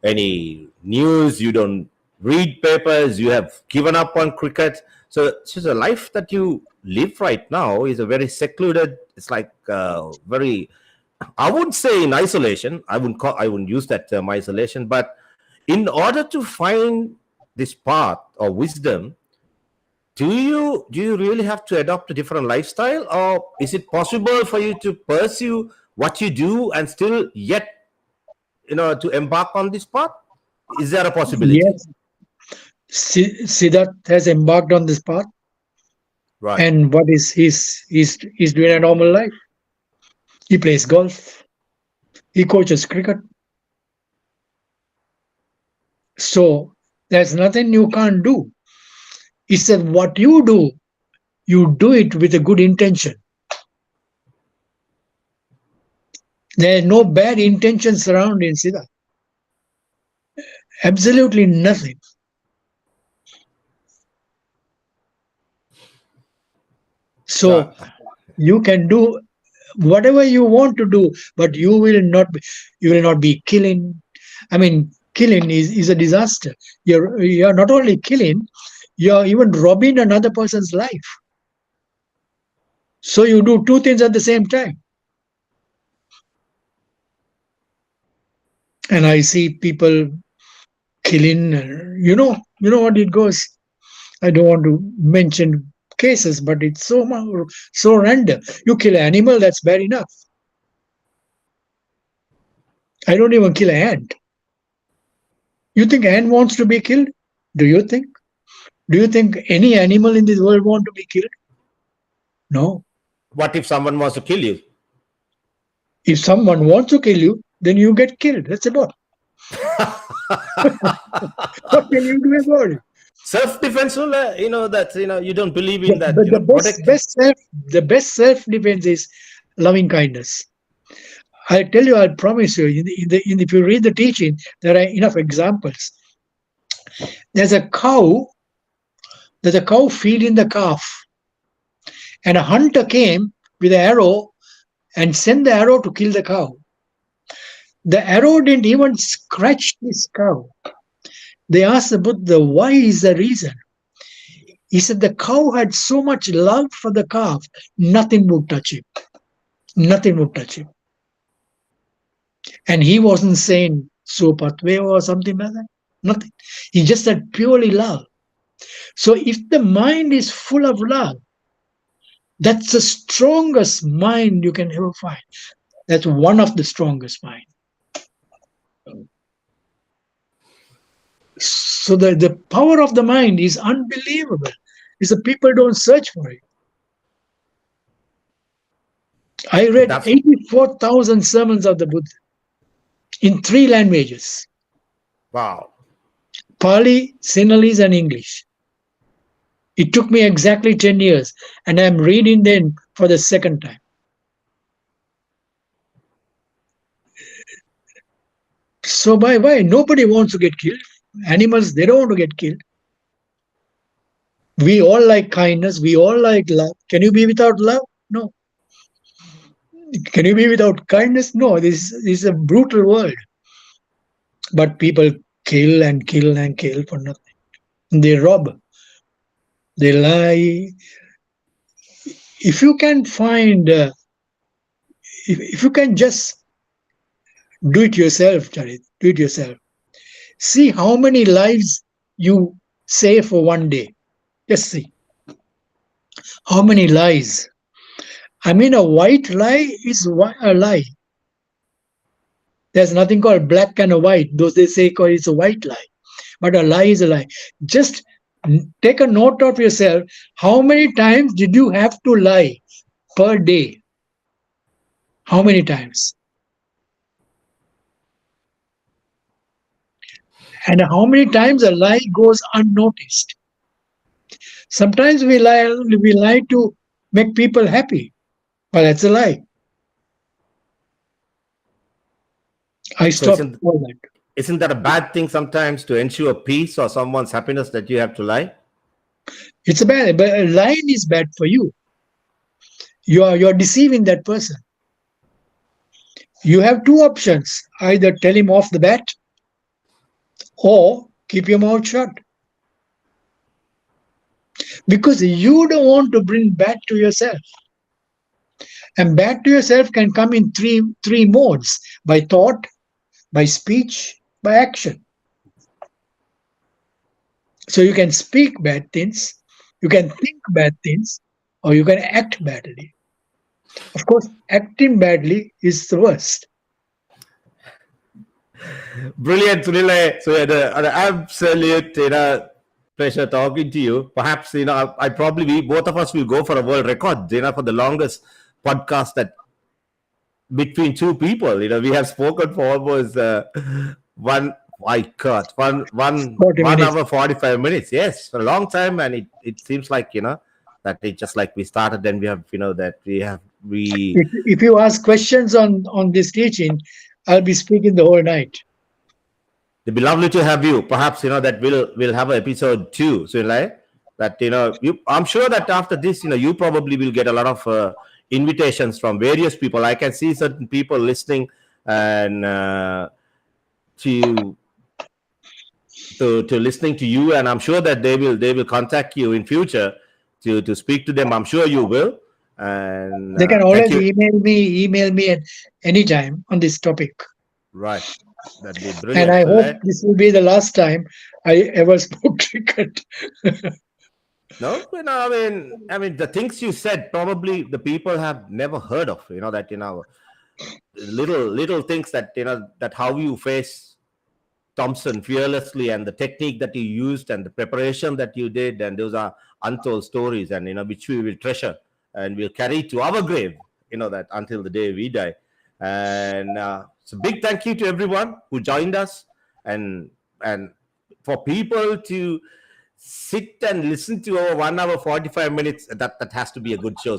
any news, you don't read papers, you have given up on cricket. So the life that you live right now is a very secluded. It's like very. I wouldn't say in isolation. I wouldn't use that term isolation. But in order to find this path or wisdom, do you really have to adopt a different lifestyle, or is it possible for you to pursue what you do and still yet to embark on this path? Is there a possibility? Yes. Siddharth has embarked on this path. Right. And what is he's doing a normal life. He plays golf. He coaches cricket. So there's nothing you can't do. It's that what you do it with a good intention. There are no bad intentions around in Siddharth. Absolutely nothing. So you can do whatever you want to do, but you will not be killing. I mean, killing is a disaster. You're not only killing, you're even robbing another person's life. So you do two things at the same time. And I see people killing, you know what it goes. I don't want to mention cases, but it's so random. You kill an animal, that's bad enough. I don't even kill an ant. You think ant wants to be killed? Do you think any animal in this world want to be killed? No. What if someone wants to kill you? If someone wants to kill you, then you get killed. That's about it. What can you do about it? Self-defense, you don't believe in that. But the best self-defense is loving kindness. I tell you, I promise you, if you read the teaching, there are enough examples. There's a cow feeding the calf, and a hunter came with an arrow and sent the arrow to kill the cow. The arrow didn't even scratch this cow. They asked the Buddha, why is the reason? He said the cow had so much love for the calf, nothing would touch him. Nothing would touch him. And he wasn't saying Sopatve or something like that. Nothing. He just said purely love. So if the mind is full of love, that's the strongest mind you can ever find. That's one of the strongest minds. So the power of the mind is unbelievable. It's the people don't search for it. I read 84,000 sermons of the Buddha in 3 languages. Wow. Pali, Sinhalese, and English. It took me exactly 10 years, and I'm reading them for the second time. So why? Nobody wants to get killed. Animals, they don't want to get killed. We all like kindness. We all like love. Can you be without love? No. Can you be without kindness? No. This is a brutal world. But people kill and kill and kill for nothing. They rob. They lie. If you can find, if you can just do it yourself, Charith, do it yourself. See how many lives you save for one day. Just see how many lies. I mean, a white lie is a lie. There's nothing called black and a white. Those they say it's a white lie. But a lie is a lie. Just take a note of yourself. How many times did you have to lie per day? How many times? And how many times a lie goes unnoticed? Sometimes we lie to make people happy. Well, that's a lie. I stopped all that. Isn't that a bad thing sometimes to ensure peace or someone's happiness that you have to lie? It's a bad, but lying is bad for you. You're deceiving that person. You have two options: either tell him off the bat, or keep your mouth shut. Because you don't want to bring bad to yourself. And bad to yourself can come in three modes: by thought, by speech, by action. So you can speak bad things, you can think bad things, or you can act badly. Of course, acting badly is the worst. Brilliant, Sunil. So an absolute pleasure talking to you. Perhaps I probably both of us will go for a world record. For the longest podcast that between two people. We have spoken for almost one. My God, one hour 45 minutes. Yes, for a long time, and it seems like that it's just like we started. Then we have that we. If you ask questions on this teaching, I'll be speaking the whole night. It'd be lovely to have you. Perhaps that we'll have an episode 2. So that I'm sure that after this you probably will get a lot of invitations from various people. I can see certain people listening and to listening to you, and I'm sure that they will contact you in future to speak to them. I'm sure you will. And they can always email me at any time on this topic. Right. That'd be brilliant. And I hope this will be the last time I ever spoke cricket. No, I mean, the things you said, probably the people have never heard of. That little things that that how you face Thompson fearlessly, and the technique that you used, and the preparation that you did, and those are untold stories, and which we will treasure and we'll carry to our grave. That until the day we die. And so big thank you to everyone who joined us, and for people to sit and listen to our 1 hour 45 minutes. That has to be a good show. So